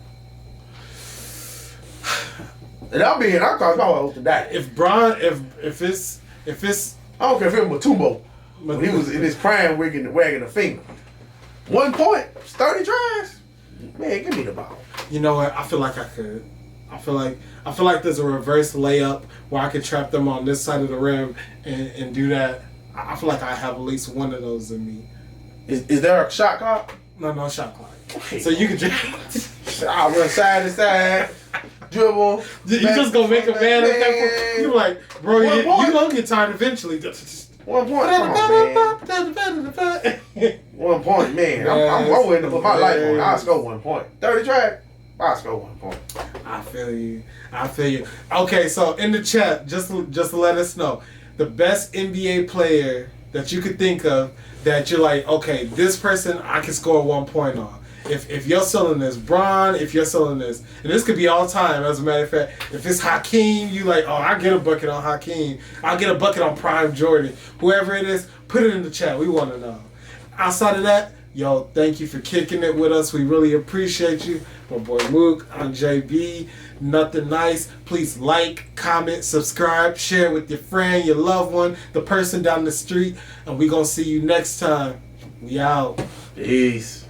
And I'm calling my hope to die. If it's I don't care if it was Matumbo when he was in his prime wagging the finger. 1 point, 30 tries. Man, give me the ball. You know what? I feel like I could. I feel like there's a reverse layup where I could trap them on this side of the rim and do that. I feel like I have at least one of those in me. Is there a shot clock? No shot clock. So you can I'll run side to side, dribble. You just gonna make a man of that. You like, bro, you gonna get tired eventually. 1 point. Come on, man. 1 point, man. I'm willing to put my life on. I'll score 1 point. 30 tries. I'll score 1 point. I feel you. Okay, so in the chat, just to let us know, the best NBA player that you could think of that you're like, okay, this person I can score 1 point on. If you're selling this, Bron, if you're selling this, and this could be all time, as a matter of fact, if it's Hakeem, you like, oh, I get a bucket on Hakeem. I'll get a bucket on Prime Jordan. Whoever it is, put it in the chat. We want to know. Outside of that, yo, thank you for kicking it with us. We really appreciate you. My boy Mook, I'm JB. Nothing nice. Please like, comment, subscribe, share with your friend, your loved one, the person down the street, and we gonna see you next time. We out. Peace.